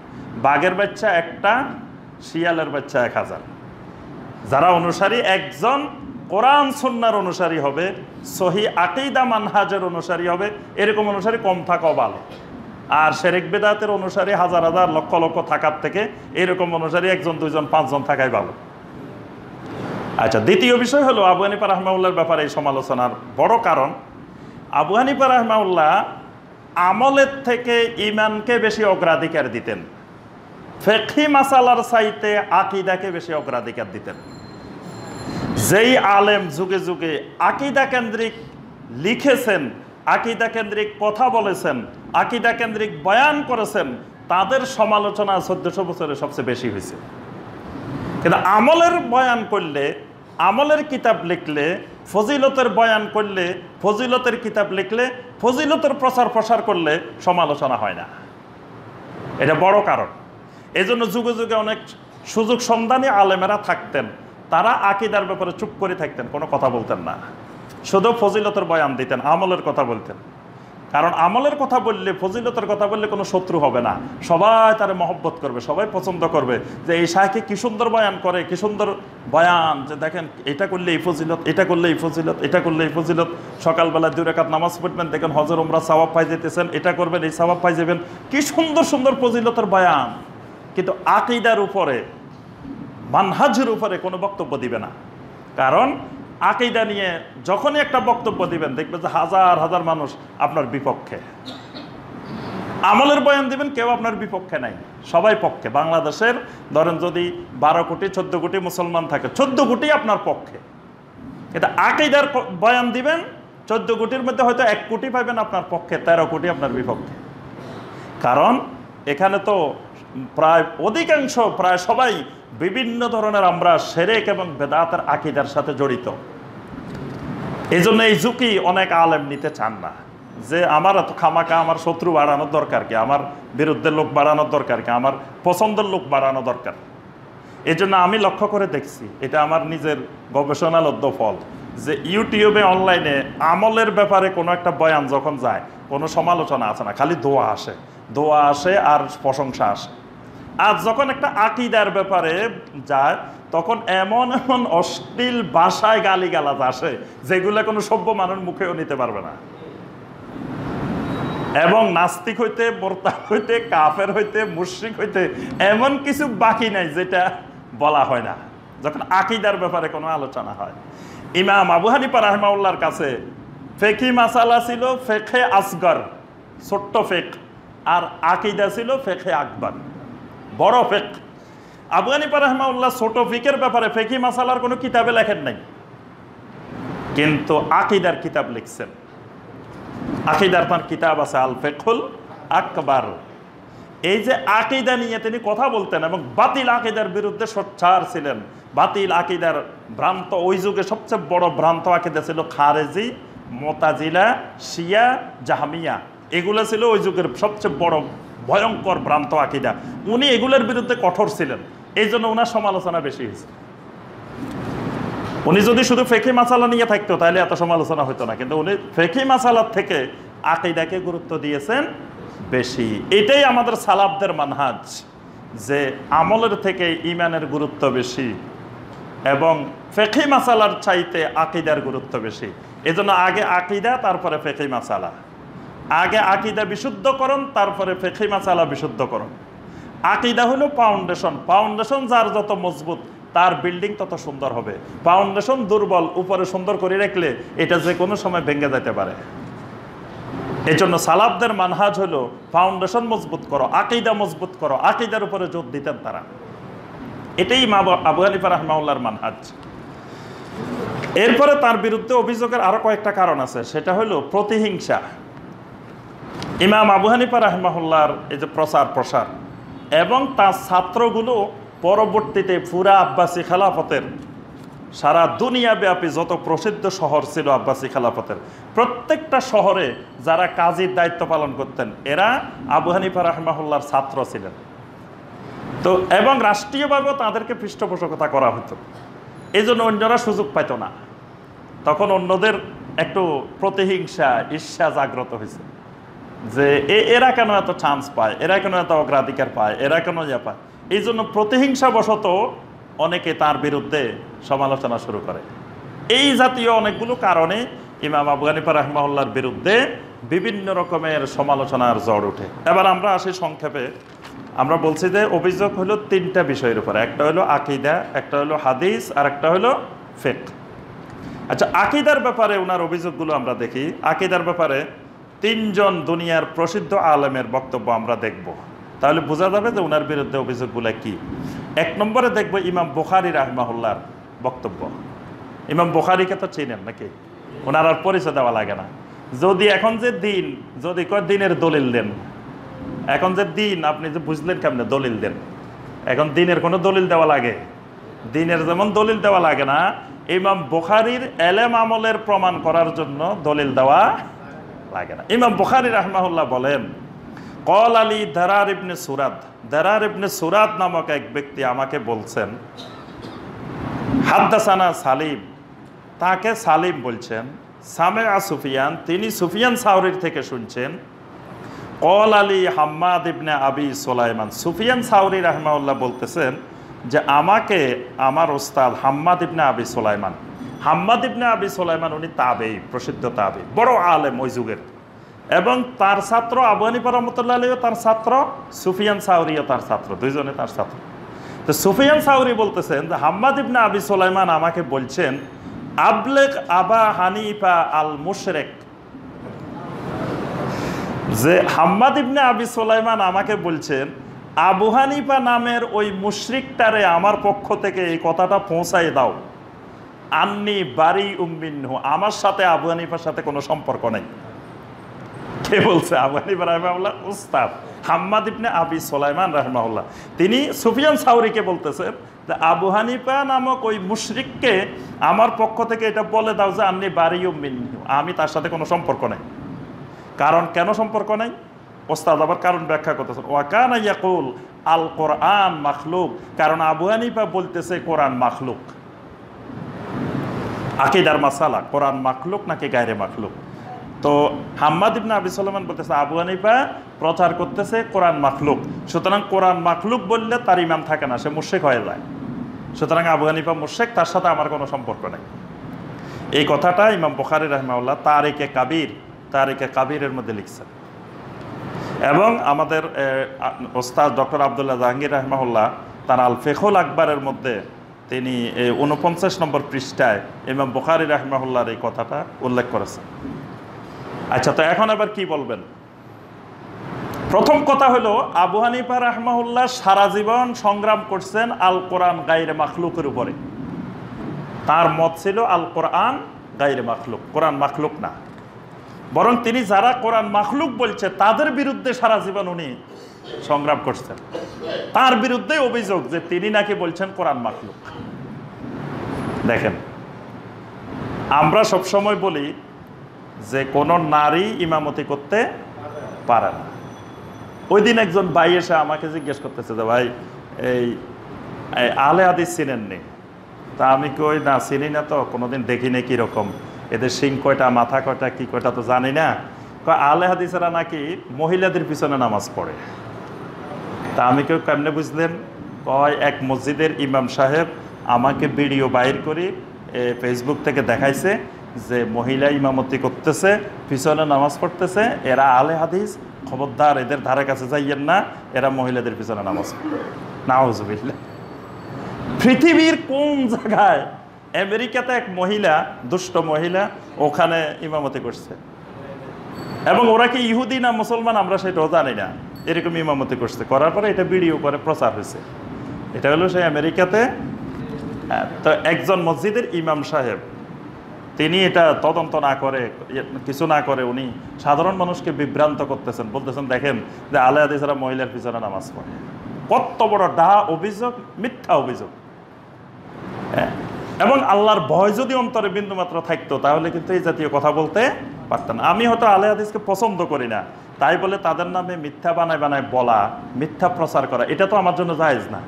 Speaker 1: বাঘের বাচ্চা একটা, শিয়ালের বাচ্চা 1000। যারা অনুসারী একজন কোরআন সুন্নাহর অনুসারী হবে, সহি আকীদা মানহাজের অনুসারী হবে, এরকম অনুসারী কম থাকাও ভালো। আর শিরক বিদআতের অনুসারী হাজার হাজার লক্ষ লক্ষ থাকার থেকে এরকম অনুসারী 1 2 5 জন থাকাই ভালো। আচ্ছা, দ্বিতীয় বিষয় হলো আবু হানিফা রাহমাহুল্লাহর ব্যাপারে এই সমালোচনার বড় কারণ, আবু হানিফা রাহমাহুল্লাহ আমলের থেকে ঈমানকে বেশি অগ্রাধিকার দিতেন, ফিকহি মাসালার চাইতে আকীদাকে বেশি অগ্রাধিকার দিতেন। যেই আলেম যুগে যুগে আকীদা কেন্দ্রিক লিখেছেন, আকীদা কেন্দ্রিক কথা বলেছেন, আকীদা কেন্দ্রিক বয়ান করেছেন, তাদের সমালোচনা 1400 বছরে সবচেয়ে বেশি হয়েছে। কিন্তু আমলের বয়ান করলে, আমলের কিতাব লিখলে, ফজিলতের বয়ান করলে, ফজিলতের কিতাব লিখলে, ফজিলতের প্রচার প্রসার করলে সমালোচনা হয় না। এটা বড় কারণ। এই জন্য যুগে যুগে অনেক সুযোগ সন্ধানী আলেমেরা থাকতেন, তারা আকীদার ব্যাপারে চুপ করে থাকতেন, কোনো কথা বলতেন না, শুধু ফজিলতের বয়ান দিতেন, আমলের কথা বলতেন। কারণ আমলের কথা বললে, ফজিলতের কথা বললে কোনো শত্রু হবে না, সবাই তারা মহব্বত করবে, সবাই পছন্দ করবে যে এই শায়খে কি সুন্দর বয়ান করে, কি সুন্দর বয়ান, যে দেখেন এটা করলে এই ফজিলত, এটা করলে এই ফজিলত, এটা করলে এই ফজিলত। সকালবেলা 2 রাকাত নামাজ পড়বেন, দেখেন হজর উমরা সওয়াব পাই যেতেছেন, এটা করবেন এই সওয়াব পাই যাবেন, কি সুন্দর সুন্দর ফজিলতের বয়ান। কিন্তু আকীদার উপরে, মানহাজের উপরে কোনো বক্তব্য দিবে না। কারণ আকীদা নিয়ে যখনই একটা বক্তব্য দিবেন দেখবেন যে হাজার হাজার মানুষ আপনার বিপক্ষে। আমলের বয়ান দিবেন, কেউ আপনার বিপক্ষে নাই, সবাই পক্ষে। বাংলাদেশের ধরেন যদি 12 কোটি 14 কোটি মুসলমান থাকে, 14 কোটি আপনার পক্ষে। এটা আকীদার বয়ান দিবেন, 14 কোটির মধ্যে হয়তো 1 কোটি পাবেন আপনার পক্ষে, 13 কোটি আপনার বিপক্ষে। কারণ এখানে তো প্রায় অধিকাংশ, প্রায় সবাই বিভিন্ন ধরনের আমরা শিরক এবং বেদাতের আকীদার সাথে জড়িত। এই জন্য এই ঝুঁকি অনেক আলেম নিতে চান না, যে আমার এত খামাকা, আমার শত্রু বাড়ানোর দরকার কি, আমার বিরুদ্ধে লোক বাড়ানোর দরকার কি, আমার পছন্দের লোক বাড়ানো দরকার। এই জন্য আমি লক্ষ্য করে দেখছি, এটা আমার নিজের গবেষণালব্ধ ফল, যে ইউটিউবে অনলাইনে আমলের ব্যাপারে কোনো একটা বয়ান যখন যায়, কোনো সমালোচনা আসে না, খালি দোয়া আসে, দোয়া আসে আর প্রশংসা আসে। আর যখন একটা আকীদার ব্যাপারে যায়, তখন এমন এমন অশ্লীল ভাষায় গালিগালাজ আসে যেগুলো কোনো সভ্য মানুষ মুখেও নিতে পারবে না। এবং নাস্তিক হইতে, মোরতাদ হইতে, কাফের হইতে, মুশরিক হইতে এমন কিছু বাকি নাই যেটা বলা হয় না যখন আকীদার ব্যাপারে কোনো আলোচনা হয়। ইমাম আবু হানিফা রাহমাহুল্লাহর কাছে ফিকহি মাসালা ছিল ফিকহে আসগর, ছোট্ট ফিক, আর আকীদা ছিল ফিকহে আকবর, বড় ফিক। আবু হানিফা রাহমাহুল্লাহ ছোট ফিকের ব্যাপারে ফিকহি মাসালার কোনো কিতাবে লেখেন নাই, কিন্তু আকীদার কিতাব লিখছেন। আকীদার তার কিতাব আছে আল ফিকহুল আকবার। এই যে আকীদা নিয়ে তিনি কথা বলতেন এবং বাতিল আকীদার বিরুদ্ধে সোচ্চার ছিলেন। বাতিল আকীদার ভ্রান্ত, ওই যুগে সবচেয়ে বড় ভ্রান্ত আকীদা ছিল খারেজি, মুতাজিলা, শিয়া, জাহমিয়া। এগুলো ছিল ওই যুগের সবচেয়ে বড় ভয়ঙ্কর ভ্রান্ত আকীদা। উনি এগুলোর বিরুদ্ধে কঠোর ছিলেন, এই জন্য ওনার সমালোচনা বেশি হয়েছে। উনি যদি শুধু ফিকহি মাসালা নিয়ে থাকতো তাহলে এত সমালোচনা হতো না, কিন্তু উনি ফিকহি মাসালার থেকে আকীদাকে গুরুত্ব দিয়েছেন বেশি। এটাই আমাদের সালাফদের মানহাজ, যে আমলের থেকে ঈমানের গুরুত্ব বেশি এবং ফিকহি মাসালার চাইতে আকীদার গুরুত্ব বেশি। এজন্য আগে আকীদা, তারপরে ফিকহি মাসালা। আগে আকীদা বিশুদ্ধকরণ, তারপরে ফিকহি মাসালা বিশুদ্ধকরণ। আকীদা হলো ফাউন্ডেশন। ফাউন্ডেশন যার যত মজবুত, তার বিল্ডিং তত সুন্দর হবে। ফাউন্ডেশন দুর্বল, উপরে সুন্দর করে রাখলে এটা যে কোনো সময় ভেঙে যেতে পারে। এই জন্য সালাফদের মানহাজ হলো ফাউন্ডেশন মজবুত করো, আকীদা মজবুত করো। আকীদার উপরে জোর দিতেন তারা। এটাই ইমাম আবু হানিফা রাহমাহুল্লাহর মানহাজ। এরপরে তার বিরুদ্ধে অভিযোগের আরো কয়েকটা কারণ আছে, সেটা হলো প্রতিহিংসা। ইমাম আবু হানিফা রাহমাহুল্লাহর এই যে প্রচার প্রসার এবং তার ছাত্রগুলো পরবর্তীতে পুরা আব্বাসী খেলাফতের সারা দুনিয়াব্যাপী যত প্রসিদ্ধ শহর ছিল আব্বাসী খেলাফতের, প্রত্যেকটা শহরে যারা কাজীর দায়িত্ব পালন করতেন এরা আবু হানিফা রাহমাহুল্লাহর ছাত্র ছিলেন। তো এবং রাষ্ট্রীয়ভাবেও তাদেরকে পৃষ্ঠপোষকতা করা হতো। এই জন্য অন্যরা সুযোগ পাইত না। তখন অন্যদের একটু প্রতিহিংসা, ঈর্ষা জাগ্রত হয়েছে যে এরা কেন এত চান্স পায়, এরা কেন এত অগ্রাধিকার পায়, এরা কেন ইয়ে পায়। এই জন্য প্রতিহিংসাবশত অনেকে তার বিরুদ্ধে সমালোচনা শুরু করে। এই জাতীয় অনেকগুলো কারণে ইমাম আবু হানিফা রাহমাহুল্লাহর বিরুদ্ধে বিভিন্ন রকমের সমালোচনার ঝড় ওঠে। এবার আমরা আসি সংক্ষেপে। আমরা বলছি যে অভিযোগ হলো তিনটা বিষয়ের উপরে, একটা হলো আকীদা, একটা হলো হাদিস, আর একটা হলো ফিকহ। আচ্ছা, আকীদার ব্যাপারে ওনার অভিযোগগুলো আমরা দেখি। আকীদার ব্যাপারে তিনজন দুনিয়ার প্রসিদ্ধ আলেমের বক্তব্য আমরা দেখব, তাহলে বোঝা যাবে যে ওনার বিরুদ্ধে অভিযোগগুলো কি। এক নম্বরে দেখব ইমাম বুখারী রাহমাহুল্লাহর বক্তব্য। ইমাম বুখারীকে তো চিনেন নাকি? ওনার আর পরিচয় দেওয়া লাগে না। যদি এখন যে দিন, যদি কয় দিনের দলিল দেন, এখন যে দিন আপনি যে বুঝলেন কেমনে দলিল দেন, এখন দিনের কোনো দলিল দেওয়া লাগে? দিনের যেমন দলিল দেওয়া লাগে না, ইমাম বুখারীর এলেম আমলের প্রমাণ করার জন্য দলিল দেওয়া লাগে না। ইমাম বুখারী রাহমাহুল্লাহ বলেন, কল আলী দারার ইবনে সুরাদ, দারার ইবনে সুরাদ নামক এক ব্যক্তি আমাকে বলছেন, হাদ্দাসানা সালিম, তাকে সালিম বলছেন, সামেআ সুফিয়ান, তিনি সুফিয়ান সাউরির থেকে শুনছেন, কল আলী হাম্মাদ ইবনে আবি সুলাইমান, সুফিয়ান সাউরি রাহমাহুল্লাহ বলতেছেন যে আমাকে আমার ওস্তাদ হাম্মাদ ইবনে আবি সুলাইমান, হাম্মাদ ইবনে আবি সুলাইমান উনি তাবেঈ, প্রসিদ্ধ তাবেঈ, বড় আলেম ওই যুগের, এবং তার ছাত্র আবু হানিফা রাহমাতুল্লাহ আলাইহিও তার ছাত্র, সুফিয়ান সাউরিও তার ছাত্র, দুইজনে তার ছাত্র। তো সুফিয়ান সাউরি বলতেছেন যে হাম্মাদ ইবনে আবি সুলাইমান আমাকে বলছেন, আবলেগ আবা হানিফা আল মুশরিক, যে হাম্মাদ ইবনে আবি সুলাইমান আমাকে বলছেন আবু হানিফা নামের ওই মুশরিকটারে আমার পক্ষ থেকে এই কথাটা পৌঁছাই দাও, আন্নি বারি উম্মিনহু, আমার সাথে আবু হানিফার সাথে কোনো সম্পর্ক নেই। কে বলছে? আবু হানিফা রাহমাহুল্লাহ উস্তাদ হাম্মাদ ইবনে আবি সুলাইমান রাহমাহুল্লাহ, তিনি সুফিয়ান সাউরিকে বলতেছেন যে আবু হানিফা নামক ওই মুশরিককে আমার পক্ষ থেকে এটা বলে দাও যে আন্নি বারি উম্মিনহু, আমি তার সাথে কোনো সম্পর্ক নেই। কারণ কেন সম্পর্ক নেই? ওস্তাদ আবার কারণ ব্যাখ্যা করতেছেন, ওয়াকানা ইয়াকুল আল কোরআন মাখলুক, কারণ আবু হানিফা বলতেছে কোরআন মাখলুক। আকীদার মাসালা, কোরআন মাখলুক নাকি গায়রে মাখলুক। তো হাম্মাদ ইবনে আবি সুলাইমান বলতেছে আবু হানিফা প্রচার করতেছে কোরআন মাখলুক, সুতরাং কোরআন মাখলুক বললে তার ইমাম থাকে না, সে মুশরিক হয়ে যায়। সুতরাং আবু হানিফা মুশরিক, তার সাথে আমার কোনো সম্পর্ক নেই। এই কথাটা ইমাম বুখারী রাহমাহুল্লাহ তারিকে কাবির, তারিকে কাবিরের মধ্যে লিখছেন। এবং আমাদের ওস্তাদ ডক্টর আবদুল্লাহ জাহাঙ্গীর রাহমাহুল্লাহ তার আল ফিকহুল আকবরের মধ্যে তিনি 49 নম্বর পৃষ্ঠায় ইমাম বুখারী রাহমাহুল্লাহর এই কথাটা উল্লেখ করেছেন। আচ্ছা, তো এখন আবার কি বলবেন? প্রথম কথা হলো আবু হানিফা রাহমাহুল্লাহ সারা জীবন সংগ্রাম করছেন আল কোরআন গায়রে মাখলুকের উপরে। তার মত ছিল আল কোরআন গায়রে মাখলুক, কোরআন মাখলুক না, বরং তিনি যারা কোরআন মাখলুক বলছে তাদের বিরুদ্ধে সারা জীবন উনি সংগ্রাম করছেন। তার বিরুদ্ধে অভিযোগ যে তিনি নাকি বলছেন কোরআন মাখলুক। দেখেন, আমরা সবসময় বলি যে কোনো নারী ইমামতি করতে পারে না। ওই দিন একজন ভাই এসে আমাকে জিজ্ঞেস করতেছে যে ভাই এই আহলে হাদিস চিনেননি? তা আমি কই না, চিনি না তো, কোনোদিন দেখিনি কীরকম, এদের শিং কয়টা, মাথা কয়টা, কি কয়টা তো জানি না। আহলে হাদিসেরা নাকি মহিলাদের পিছনে নামাজ পড়ে। তা আমি কেউ কেমনে বুঝলেন? কয় এক মসজিদের ইমাম সাহেব আমাকে ভিডিও বাইর করে ফেসবুক থেকে দেখাইছে যে মহিলা ইমামতি করতেছে, পিছনে নামাজ পড়তেছে, এরা আলে হাদিস, খবরদার এদের ধারে কাছে যাইয়েন না, এরা মহিলাদের পিছনে নামাজ পড়ে। নাউজুবিল্লাহ। পৃথিবীর কোন জায়গায়? আমেরিকাতে এক মহিলা, দুষ্ট মহিলা, ওখানে ইমামতি করছে, এবং ওরা কি ইহুদি না মুসলমান আমরা সেটাও জানি না, এরকম ইমামতি করছে, করার পরে এটা ভিডিও করে প্রচার হয়েছে। এটা হলো সেই আমেরিকাতে। তো একজন মসজিদের ইমাম সাহেব, তিনি এটা তদন্ত না করে, কিছু না করে, উনি সাধারণ মানুষকে বিভ্রান্ত করতেছেন, বলতেছেন দেখেন যে আলে হাদিসরা মহিলার পিছনে নামাজ পড়ে। কত বড় ডাহা অভিযোগ, মিথ্যা অভিযোগ। এবং আল্লাহর ভয় যদি অন্তরে বিন্দুমাত্র থাকতো তাহলে কিন্তু এই জাতীয় কথা বলতে পারতেন। আমি হয়তো আলে হাদিসকে পছন্দ করি না, তাই বলে তাদের নামে মিথ্যা বানায় বানায় বলা, মিথ্যা প্রচার করা, এটা তো আমার জন্য জায়েজ না।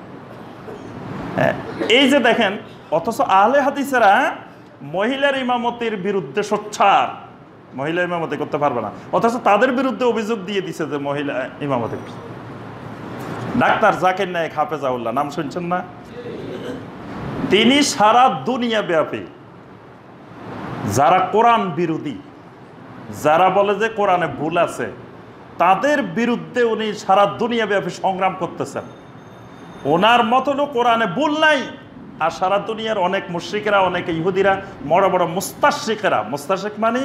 Speaker 1: এই যে দেখেন, অথচ আলে হাদিসেরা মহিলার ইমামতির বিরুদ্ধে সোচ্চার, মহিলা ইমামতি করতে পারবে না, অথচ তাদের বিরুদ্ধে অভিযোগ দিয়ে দিছে যে মহিলা ইমামতি করছে। ডাক্তার জাকির নায়েক হাফেজাউল্লাহ, নাম শুনছেন না? তিনি সারা দুনিয়া ব্যাপী যারা কোরআন বিরোধী, যারা বলে যে কোরআনে ভুল আছে, তাদের বিরুদ্ধে উনি সারা দুনিয়া ব্যাপী সংগ্রাম করতেছেন। ওনার মতনও কোরআনে ভুল নাই, আর সারা দুনিয়ার অনেক মুশরিকেরা, অনেক ইহুদিরা, বড় বড় মুস্তাশরিকেরা, মুস্তাশরিক মানে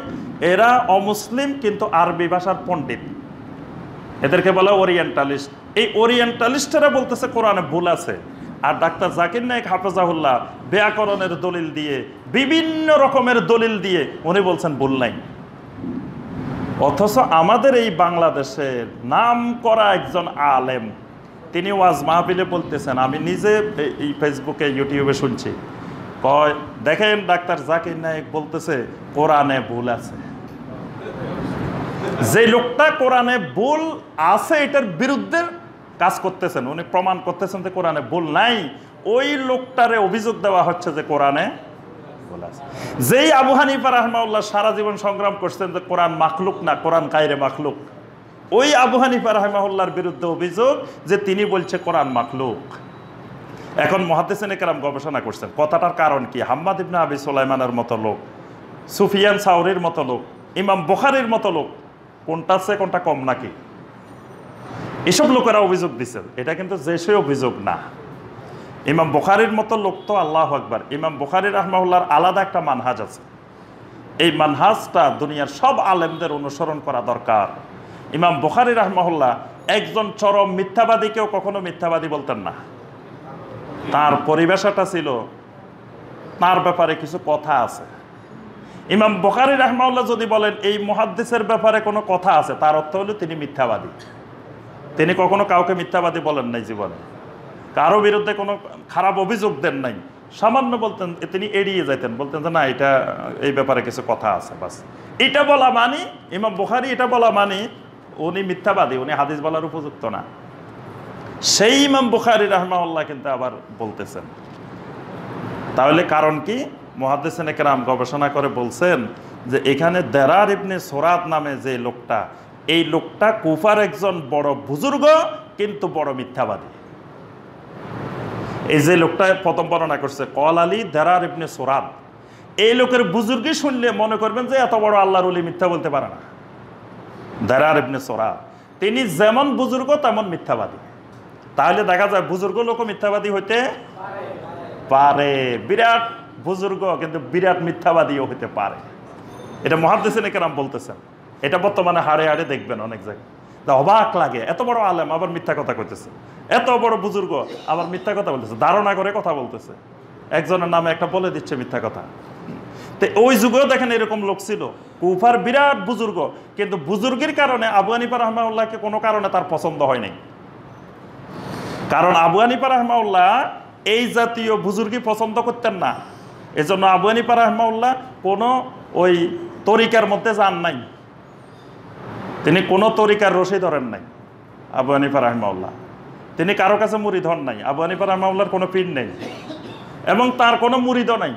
Speaker 1: এরা অমুসলিম কিন্তু আরবি ভাষার পণ্ডিত, এদেরকে বলা ওরিয়েন্টালিস্ট। এই ওরিয়েন্টালিস্টেরা বলতেছে কোরআনে ভুল আছে, আর ডাক্তার জাকির নায়েক হাফেজাহুল্লাহ ব্যাকরণের দলিল দিয়ে, বিভিন্ন রকমের দলিল দিয়ে উনি বলছেন ভুল নাই। অথচ আমাদের এই বাংলাদেশের নাম করা একজন আলেম, তিনি ওয়াজ মাহফিলে বলতেছেন, আমি নিজে এই ফেসবুকে ইউটিউবে শুনছি, কয় দেখেন ডাক্তার জাকির নায়েক বলতেছে কোরআনে ভুল আছে। যে লোকটা কোরআনে ভুল আছে এটার বিরুদ্ধে কাজ করতেছেন, উনি প্রমাণ করতেছেন যে কোরআনে ভুল নাই, ওই লোকটারে অভিযোগ দেওয়া হচ্ছে যে কোরআনে ভুল আছে। যেই আবু হানিফা রাহমাহুল্লাহ সারা জীবন সংগ্রাম করছেন যে কোরআন মাখলুক না, কোরআন গায়রে মাখলুক, ওই আবু হানিফা রাহমাহুল্লাহর বিরুদ্ধে অভিযোগ যে তিনি বলছে কোরআন মাখলুক। এখন মুহাদ্দিসিনে কেরাম গবেষণা করছেন কথাটার কারণ কি। হাম্মাদ ইবনে আবি সুলাইমানের মতো লোক, সুফিয়ান সাউরির মতো লোক, ইমাম বুখারীর মতো লোক, কোনটা আছে কোনটা কম নাকি? এসব লোকেরা অভিযোগ দিচ্ছেন, এটা কিন্তু যে সে অভিযোগ না। ইমাম বুখারীর মতো লোক তো, আল্লাহু আকবার, ইমাম বুখারী রাহমাহুল্লাহর আলাদা একটা মানহাজ আছে, এই মানহাজটা দুনিয়ার সব আলেমদের অনুসরণ করা দরকার। ইমাম বুখারী রাহমাহুল্লাহ একজন চরম মিথ্যাবাদীকেও কখনো মিথ্যাবাদী বলতেন না। তার পরিবেশটা ছিল, তার ব্যাপারে কিছু কথা আছে। ইমাম বুখারী রাহমাহুল্লাহ যদি বলেন এই মুহাদ্দিসের ব্যাপারে কোনো কথা আছে, তার অর্থ হলো তিনি মিথ্যাবাদী। তিনি কখনো কাউকে মিথ্যাবাদী বলেন নাই জীবনে, কারো বিরুদ্ধে কোনো খারাপ অভিযোগ দেন নাই, সামান্য বলতেন, তিনি এড়িয়ে যেতেন, বলতেন যে না এটা এই ব্যাপারে কিছু কথা আছে, বাস। এটা বলা মানে, ইমাম বুখারী এটা বলা মানে উনি মিথ্যাবাদী, উনি হাদিস বলার উপযুক্ত না। সেই ইমাম বুখারী রাহমাহুল্লাহ কিন্তু আবার বলতেছেন। তাহলে কারণ কি? মুহাদ্দিসিনে কেরাম গবেষণা করে বলছেন যে এখানে দেরার ইবনে সুরাদ নামে যে লোকটা, এই লোকটা কুফার একজন বড় বুজুর্গ কিন্তু বড় মিথ্যাবাদী। এই যে লোকটা প্রথম বর্ণনা করছে কল আলী দেরার ইবনে সুরাদ, এই লোকের বুজুর্গি শুনলে মনে করবেন যে এত বড় আল্লাহর ওলি মিথ্যা বলতে পারে না। দেরার ইবনে সুরাদ তিনি যেমন বুজুর্গ তেমন মিথ্যাবাদী। তাহলে দেখা যায় বুজুর্গ লোকও মিথ্যাবাদী হইতে পারে, বিরাট বুজুর্গ কিন্তু বিরাট মিথ্যাবাদীও হইতে পারে। এটা মুহাদ্দিসিনে কেরাম বলতেছেন। এটা বর্তমানে হাড়ে হাড়ে দেখবেন অনেক জায়গায়, অবাক লাগে, এত বড় আলেম আবার মিথ্যা কথা কইতেছে, এত বড় বুজুর্গ আবার মিথ্যা কথা বলতেছে, ধারণা করে কথা বলতেছে, একজনের নামে একটা বলে দিচ্ছে মিথ্যা কথা। তো ওই যুগেও দেখেন এরকম লোক ছিল, কুফার বিরাট বুজুর্গ, কিন্তু বুজুর্গের কারণে আবু হানিফা রাহমাহুল্লাহকে কোনো কারণে তার পছন্দ হয় নাই। কারণ আবু হানিফা রাহমাহুল্লাহ এই জাতীয় বুজুর্গি পছন্দ করতেন না। এজন্য আবু হানিফা রাহমাহুল্লাহ কোনো ওই তরিকার মধ্যে যান নাই, তিনি কোনো তরিকার রশি ধরেন নাই। আবু হানিফা রাহমাহুল্লাহ তিনি কারো কাছে মুরিদ হন নাই। আবু হানিফা রাহমাহুল্লাহর কোনো পীর নেই এবং তার কোনো মুরিদও নাই।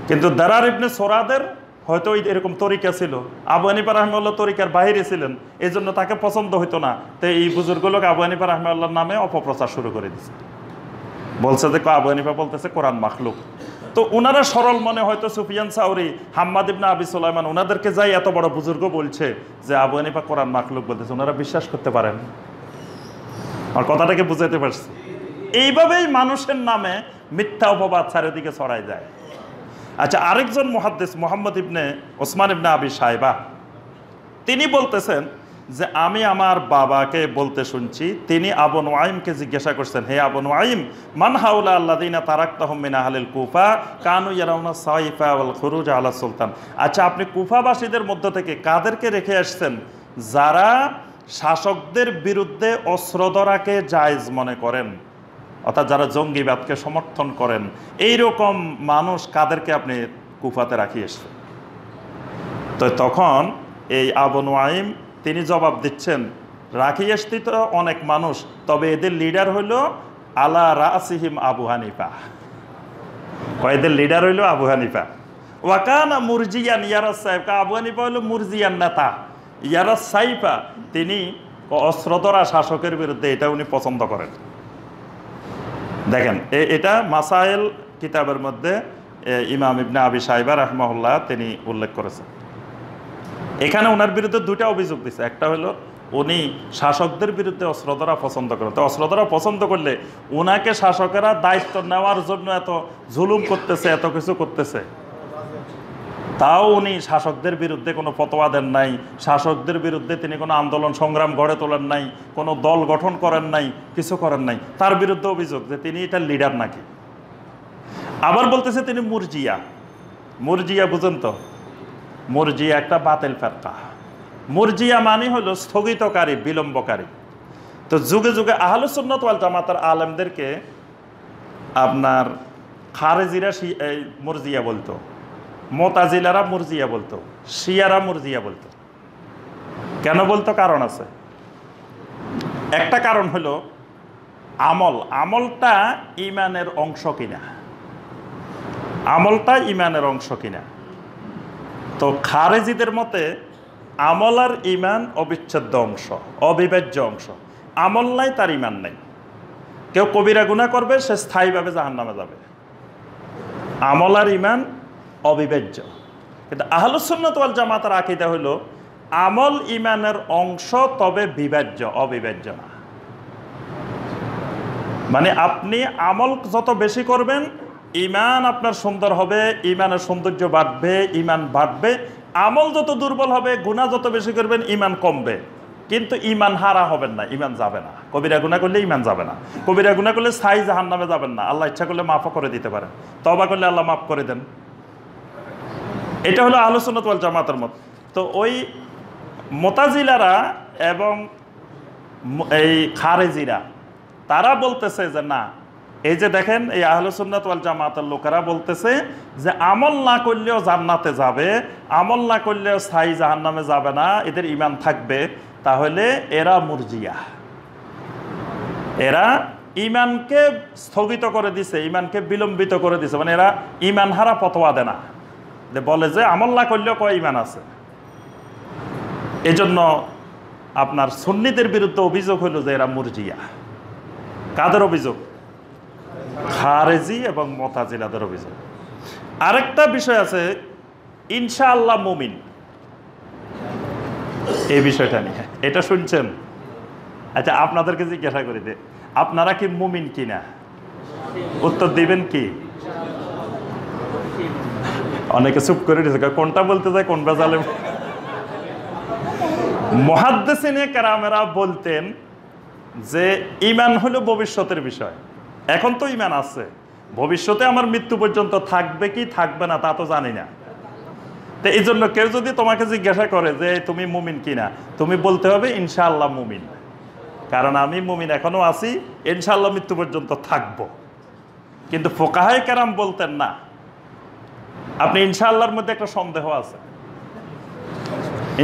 Speaker 1: কিন্তু দেরার ইবনে সুরাদের হয়তো এরকম তরিকা ছিল, আবু হানিফা রাহমাহুল্লাহ তরিকার বাইরে ছিলেন, এই জন্য তাকে পছন্দ হইতো না। তো এই বুজুর্গ লোক আবু হানিফা রাহমাহুল্লাহর নামে অপপ্রচার শুরু করে দিচ্ছে, বলছে যে আবু হানিফা বলতেছে কোরআন মাখলুক। তো ওনারা সরল মনে হয়তো সুফিয়ান সাউরি, হাম্মাদ ইবনে আবি সুলাইমান ওনাদেরকে যাই এত বড় বুজুর্গ বলছে যে আবু হানিফা কোরআন মাখলুক বলতেছে, ওনারা বিশ্বাস করতে পারেন? আর কথাটাকে বুঝাইতে পারছি? এইভাবেই মানুষের নামে মিথ্যা অপবাদ চারিদিকে ছড়ায় যায়। আচ্ছা, আরেকজন মুহাদ্দিস মুহাম্মদ ইবনে ওসমান ইবনে আবি শাইবা, তিনি বলতেছেন যে আমি আমার বাবাকে বলতে শুনছি, তিনি আবু নুআইমকে জিজ্ঞাসা করছেন, হে আবু নুআইম, মান হাউলা আল্লাযিনা তারাকতাহুম মিন আহলিল কুফা কানু ইয়ারাউনা সাইফা ওয়াল খুরুজ আলা সুলতান। আচ্ছা, আপনি কুফাবাসীদের মধ্য থেকে কাদেরকে রেখে আসছেন যারা শাসকদের বিরুদ্ধে অস্ত্র ধরাকে জায়েজ মনে করেন, অর্থাৎ যারা জঙ্গিবাদকে সমর্থন করেন, এইরকম মানুষ কাদেরকে আপনি কুফাতে রাখি এসছেন? তো তখন এই আবু নুআইম তিনি জবাব দিচ্ছেন, রাখি আসতি তো অনেক মানুষ, তবে এদের লিডার হইল আলা রাসিহিম আবু হানিফা। এদের লিডার হইল আবু হানিফা। ওয়াকানা মুরজিয়ান ইয়ারাস সাইফ, আবু হানিফা হইল মুরজিয়ান নেতা, ইয়ারাস সাইফা তিনি অস্ত্রধরা শাসকের বিরুদ্ধে, এটা উনি পছন্দ করেন। দেখেন, এটা মাসাইল কিতাবের মধ্যে ইমাম ইবনে আবি শাইবা রাহমাহুল্লাহ তিনি উল্লেখ করেছেন। এখানে ওনার বিরুদ্ধে দুইটা অভিযোগ দিচ্ছে। একটা হলো উনি শাসকদের বিরুদ্ধে অস্ত্র ধরা পছন্দ করেন। তো অস্ত্র ধরা পছন্দ করলে ওনাকে শাসকেরা দায়িত্ব নেওয়ার জন্য এত জুলুম করতেছে, এত কিছু করতেছে, তাও উনি শাসকদের বিরুদ্ধে কোনো ফতোয়া দেন নাই, শাসকদের বিরুদ্ধে তিনি কোনো আন্দোলন সংগ্রাম গড়ে তোলেন নাই, কোনো দল গঠন করেন নাই, কিছু করেন নাই। তার বিরুদ্ধে অভিযোগ যে তিনি এটা লিডার নাকি। আবার বলতেছে তিনি মুরজিয়া। মুরজিয়া বুঝেন তো? মুরজিয়া একটা বাতিল ফিরকা। মুরজিয়া মানে হলো স্থগিতকারী, বিলম্বকারী। তো যুগে যুগে আহলুস সুন্নাত ওয়াল জামাতের আলেমদেরকে আপনার খারেজিরা মুরজিয়া বলতো, মুতাজিলারা মুরজিয়া বলতো, শিয়ারা মুরজিয়া বলতো। কেন বলতো? কারণ আছে। একটা কারণ হলো আমলটা ইমানের অংশ কিনা, আমলটা ইমানের অংশ কিনা। তো খারেজিদের মতে আমল আর ইমান অবিচ্ছেদ্য অংশ, অবিভাজ্য অংশ। আমল নাই, তার ইমান নাই। কেউ কবিরা গুনাহ করবে, সে স্থায়ীভাবে জাহান্নামে যাবে। আমল আর ইমান অবিভাজ্য। কিন্তু আহলুস সুন্নাত ওয়াল জামাতের আকীদা হলো আমল ইমানের অংশ, তবে বিভাজ্য, অবিভাজ্য না। মানে আপনি আমল যত বেশি করবেন, ইমান আপনার সুন্দর হবে, ইমানের সৌন্দর্য বাড়বে, ইমান বাড়বে। আমল যত দুর্বল হবে, গুনাহ যত বেশি করবেন, ইমান কমবে। কিন্তু ইমান হারা হবেন না, ইমান যাবে না। কবিরা গুনাহ করলে ইমান যাবে না। কবিরা গুনাহ করলে স্থায়ী জাহান্নামে যাবেন না। আল্লাহ ইচ্ছা করলে মাফও করে দিতে পারেন। তওবা করলে আল্লাহ মাফ করে দেন। এটা হলো আহলুস সুন্নাত ওয়াল জামাতের মত। তো ওই মুতাজিলারা এবং এই খারেজিরা তারা বলতেছে যে না, এই যে দেখেন এই আহলুস সুন্নাত ওয়াল জামাতের লোকেরা বলতেছে যে আমল না করলেও জান্নাতে যাবে, আমল না করলেও স্থায়ী জাহান্নামে যাবে না, এদের ইমান থাকবে। তাহলে এরা মুরজিয়া, এরা ইমানকে স্থগিত করে দিছে, ইমানকে বিলম্বিত করে দিছে। মানে এরা ইমান হারা ফতোয়া দেয় না, বলে যে আমল না করলেও কয় ইমান আছে। এজন্য আপনার সুন্নিদের বিরুদ্ধে অভিযোগ হলো যে এরা মুরজিয়া। কাদের অভিযোগ? খারেজি এবং মুতাজিলাদের অভিযোগ। আরেকটা বিষয় আছে, ইনশাআল্লাহ মুমিন, এই বিষয়টা নিয়ে। এটা শুনছেন? আচ্ছা, আপনাদেরকে জিজ্ঞাসা করি যে আপনারা কি মুমিন কিনা? উত্তর দিবেন কি? অনেকে চুপ করে দিয়েছে, কোনটা বলতে যায় কোন বেজালে। মুহাদ্দিসিনে কেরামেরা বলতেন যে ইমান হলো ভবিষ্যতের বিষয়। এখন তো ইমান আছে, ভবিষ্যতে আমার মৃত্যু পর্যন্ত থাকবে কি থাকবে না তা তো জানি না। তো এই জন্য কেউ যদি তোমাকে জিজ্ঞাসা করে যে তুমি মুমিন কিনা, তুমি বলতে হবে ইনশাআল্লাহ মুমিন, কারণ আমি মুমিন এখনো আছি, ইনশাআল্লাহ মৃত্যু পর্যন্ত থাকবো। কিন্তু ফুকাহায়ে কেরাম বলতেন না, আপনি ইনশাআল্লাহর মধ্যে একটা সন্দেহ আছে।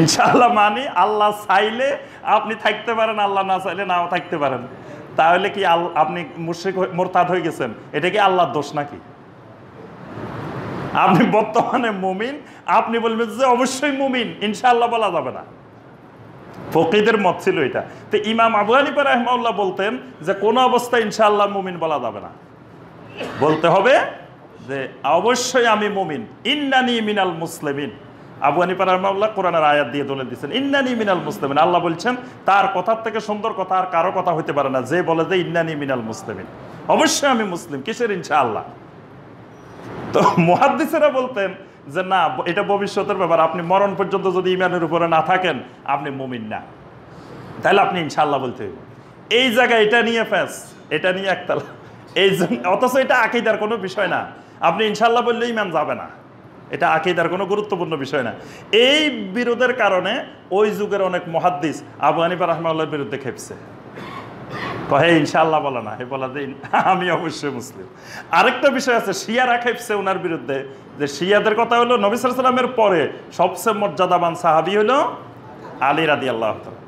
Speaker 1: ইনশাআল্লাহ মানে আল্লাহ চাইলে আপনি থাকতে পারেন, আল্লাহ না চাইলে নাও থাকতে পারেন। তাহলে কি আপনি মুশরিক মুরতাদ হয়ে গেছেন? এটা কি আল্লাহর দোষ নাকি? আপনি বর্তমানে মুমিন, আপনি বলবেন যে অবশ্যই মুমিন, ইনশাআল্লাহ বলা যাবে না। ফকিদের মত ছিল এটা। তো ইমাম আবু হানিফা রাহিমাহুল্লাহ বলতেন যে কোনো অবস্থায় ইনশাআল্লাহ মুমিন বলা যাবে না, বলতে হবে যে অবশ্যই আমি মুমিন, ইন্নানি মিনাল মুসলিমিন। আবু হানিফা রাহিমাহুল্লাহ কোরআনের আয়াত দিয়ে দলে দিচ্ছেন ইন্নানি মিনাল মুসলিমিন। আল্লাহ বলছেন তার কথার থেকে সুন্দর কথা আর কারো কথা হইতে পারে না, যে বলে যে ইন্নানি মিনাল মুসলিমিন, অবশ্যই আমি মুসলিম। কিসের ইনশাআল্লাহ? তো মুহাদ্দিসেরা বলতেন যে না, এটা ভবিষ্যতের ব্যাপার, আপনি মরণ পর্যন্ত যদি ইমানের উপরে না থাকেন আপনি মুমিন না, তাহলে আপনি ইনশাআল্লাহ বলতে হবে। এই জায়গায় এটা নিয়ে ফ্যাস, এটা নিয়ে একতাল, এই অথচ এটা আকীদার কোনো বিষয় না। আপনি ইনশাআল্লাহ বললে ইমান যাবে না, এটা আকীদার কোনো গুরুত্বপূর্ণ বিষয় না। এই বিরোধের কারণে ওই যুগের অনেক মুহাদ্দিস আবু হানিফা রাহিমাহুল্লাহর বিরুদ্ধে খেপছে, কহে ইনশাআল্লাহ বলে না, হে বলা যে আমি অবশ্যই মুসলিম। আরেকটা বিষয় আছে, শিয়ারা খেপছে ওনার বিরুদ্ধে, যে শিয়াদের কথা হলো নবী সাল্লাল্লাহু আলাইহি ওয়াসাল্লামের পরে সবচেয়ে মর্যাদাবান সাহাবী হলো আলী রাদিয়াল্লাহু তাআলা।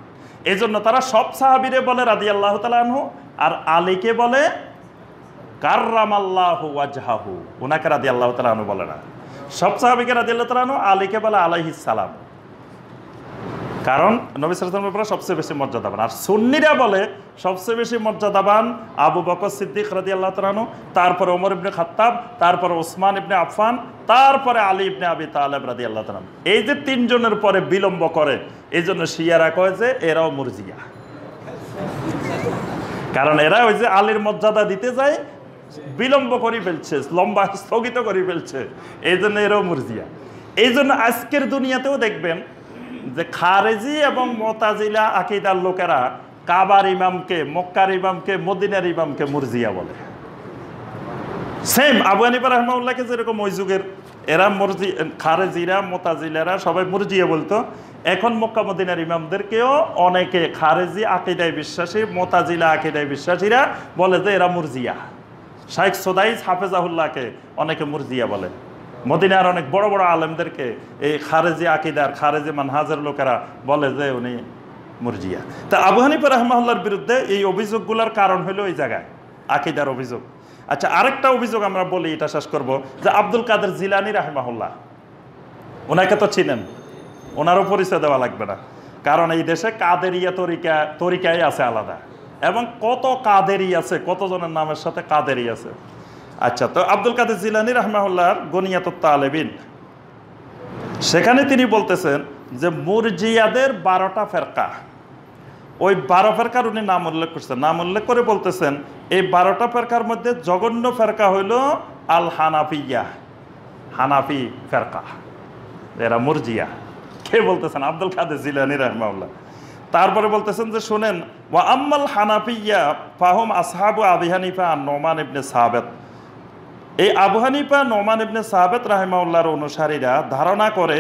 Speaker 1: এই জন্য তারা সব সাহাবীরে বলে রাদিয়াল্লাহু তাআলা আনহু, আর আলীকে বলে কাররামাল্লাহু ওয়াজহাহু, ওনাকে রাদিয়াল্লাহু তাআলা আনহু বলে না। সব সাহাবীকে রাদিয়াল্লাহু তাআলা আনহু, আলীকে বলে আলাইহিস সালাম, কারণ নবী সাল্লাল্লাহু আলাইহি ওয়াসাল্লামের পরে সবচেয়ে বেশি মর্যাদাবান। আর সুন্নিরা বলে সবচেয়ে বেশি মর্যাদাবান আবু বকর সিদ্দিক রাদিয়াল্লাহু তাআলা আনহু, তারপরে ওমর ইবনে খাত্তাব, তারপরে ওসমান ইবনে আফফান, তারপরে আলী ইবনে আবি তালেব রাদিয়াল্লাহু তাআলা। এই যে তিনজনের পরে বিলম্ব করে, এই জন্য শিয়ারা কয় যে এরাও মুরজিয়া, কারণ এরা ওই যে আলীর মর্যাদা দিতে যায় বিলম্ব করে ফেলছে, লম্বা স্থগিত করে ফেলছে, এই জন্য এরাও মুরজিয়া। এই জন্য আজকের দুনিয়াতেও দেখবেন যে খারেজি এবং মুতাজিলা আকীদার লোকেরা কাবার ইমামকে, মক্কার ইমামকে, মদিনার ইমামকে মুরজিয়া বলে। সেম আবু হানিফা রাহিমাহুল্লাহকে যেরকম ওই যুগের এরা খারেজিরা, মুতাজিলারা সবাই মুরজিয়া বলতো, এখন মক্কা মদিনার ইমামদেরকেও অনেকে খারেজি আকীদায় বিশ্বাসী, মুতাজিলা আকীদায় বিশ্বাসীরা বলে যে এরা মুরজিয়া। শাইখ সুদাইস হাফেজাহুল্লাহকে অনেকে মুরজিয়া বলে। মদিনার অনেক বড় বড় আলেমদেরকে এই খারেজি আকীদার, খারেজি মানহাজের লোকেরা বলে যে উনি মুরজিয়া। তা আবু হানিফা রাহিমাহুল্লাহর বিরুদ্ধে এই অভিযোগগুলোর কারণ হলো এই জায়গায় আকীদার অভিযোগ। আচ্ছা, আরেকটা অভিযোগ আমরা বলি, এটা শেষ করব, যে আব্দুল কাদের জিলানী রাহিমাহুল্লাহ, ওনাকে তো চিনেন, ওনারও পরিচয় দেওয়া লাগবে না, কারণ এই দেশে কাদেরিয়া তরিকায় আছে আলাদা, এবং কত কাদেরি আছে, কতজনের নামের সাথে কাদেরি আছে। আচ্ছা, তো আব্দুল কাদের জিলানী রাহিমাহুল্লাহর গনিয়াতুত তালেবিন, সেখানে তিনি বলতেছেন যে মুরজিয়াদের 12টা ফেরকা, ওই 12 ফেরকার উনি নাম উল্লেখ করছেন, নাম উল্লেখ করে বলতেছেন এই 12টা ফেরকার মধ্যে জঘন্য ফেরকা হইল আল হানাফিয়া, হানাফি ফেরকা, এরা মুরজিয়া। কে বলতেছেন? আব্দুল কাদের জিলানী রাহিমাহুল্লাহ। তারপরে বলতেছেন যে শুনেন, ওয়া আম্মাল হানাফিয়া ফাহুম আসহাবু আবি হানিফা আর নোমান ইবনে সাবেত। এই আবু হানিফা, নোমান ইবনে সাবেত রাহিমাহুল্লাহর অনুসারীরা ধারণা করে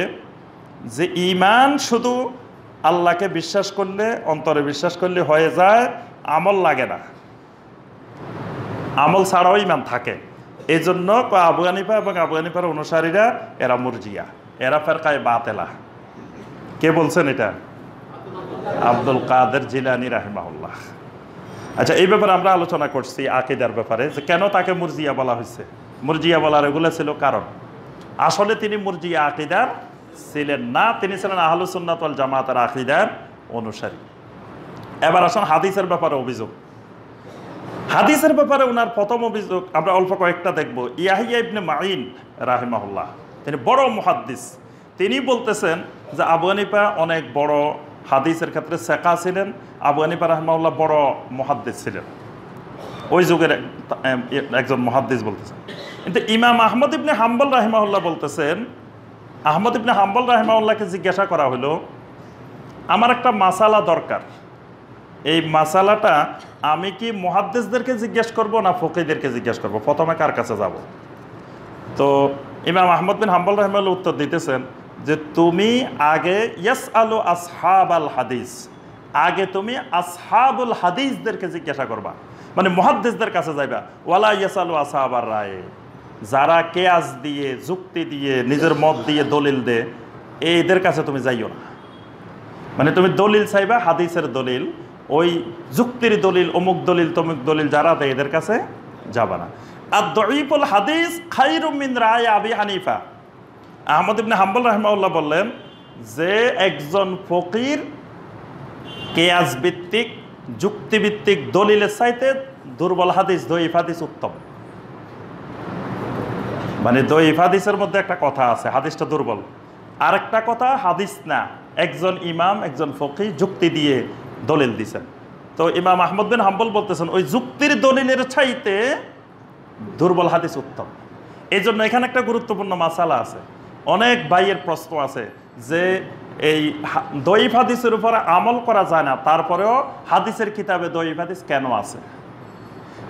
Speaker 1: যে ঈমান শুধু আল্লাহকে বিশ্বাস করলে, অন্তরে বিশ্বাস করলে হয়ে যায়, আমল লাগে না, আমল ছাড়াও ঈমান থাকে। এই জন্য আবু হানিফা এবং আবু হানিফার অনুসারীরা এরা মুরজিয়া, এরা ফেরকায়ে বাতেলা। কে বলছেন এটা? আব্দুল কাদের জিলানী রাহিমাহুল্লাহ। আচ্ছা, এই ব্যাপারে আমরা আলোচনা করছি আকীদার ব্যাপারে, যে কেন তাকে মুরজিয়া বলা হয়েছে। মুরজিয়া বলার এগুলো ছিল কারণ, আসলে তিনি মুরজিয়া আকীদার ছিলেন না, তিনি ছিলেন আহলুস সুন্নাত ওয়াল জামাতের আকীদার অনুসারী। এবার আসুন হাদিসের ব্যাপারে অভিযোগ। হাদিসের ব্যাপারে ওনার প্রথম অভিযোগ আমরা অল্প কয়েকটা দেখব। ইয়াহিয়া ইবনে মাঈন রাহিমাহুল্লাহ, তিনি বড় মুহাদ্দিস, তিনি বলতেছেন যে আবু হানিফা অনেক বড় হাদিসের ক্ষেত্রে সেকা ছিলেন, আবু হানিফা রাহিমাহুল্লাহ বড় মুহাদ্দিস ছিলেন, ওই যুগের একজন মুহাদ্দিস বলতেছেন। কিন্তু ইমাম আহমদ ইবনে হাম্বল রাহিমাহুল্লাহ বলতেছেন, আহমদ ইবনে হাম্বল রাহিমাহুল্লাহকে জিজ্ঞাসা করা হলো, আমার একটা মাসালা দরকার, এই মাসালাটা আমি কি মুহাদ্দিসদেরকে জিজ্ঞেস করব না ফকিহদেরকে জিজ্ঞেস করব, প্রথমে কার কাছে যাব? তো ইমাম আহমদ বিন হাম্বল রাহিমাহুল্লাহ উত্তর দিতেছেন যে তুমি আগে ইয়াসআলু আসহাবাল হাদিস, আগে তুমি আসহাবুল হাদিসদেরকে জিজ্ঞাসা করবা, মানে মুহাদ্দিসদের কাছে যাইবা। ওয়ালা ইয়াসআলু আসহাবার রায়, যারা কেয়াস দিয়ে, যুক্তি দিয়ে, নিজের মত দিয়ে দলিল দেয়, এদের কাছে তুমি যাইও না। মানে তুমি দলিল চাইবা, হাদিসের দলিল, ওই যুক্তির দলিল, অমুক দলিল তমুক দলিল যারা দেয় এদের কাছে যাবা না। আর দঈফুল হাদিস খায়রুম মিন রায় আবি হানিফা। আহমদ ইবনে হাম্বল রাহিমাহুল্লাহ বললেন যে একজন ফকির কেয়াস ভিত্তিক, যুক্তিভিত্তিক দলিলের চাইতে দুর্বল হাদিস, দঈফ হাদিস উত্তম। মানে দঈফ হাদিসের মধ্যে একটা কথা আছে, হাদিসটা দুর্বল। আরেকটা কথা হাদিস না, একজন ইমাম একজন ফকি যুক্তি দিয়ে দলিল দিছেন। তো ইমাম আহমদ বিন হাম্বল বলতেছেন ওই যুক্তির দলিলের চাইতে দুর্বল হাদিস উত্তম। এই জন্য এখানে একটা গুরুত্বপূর্ণ মাসালা আছে। অনেক ভাইয়ের প্রশ্ন আছে যে এই দঈফ হাদিসের উপরে আমল করা যায় না, তারপরেও হাদিসের কিতাবে দঈফ হাদিস কেন আছে?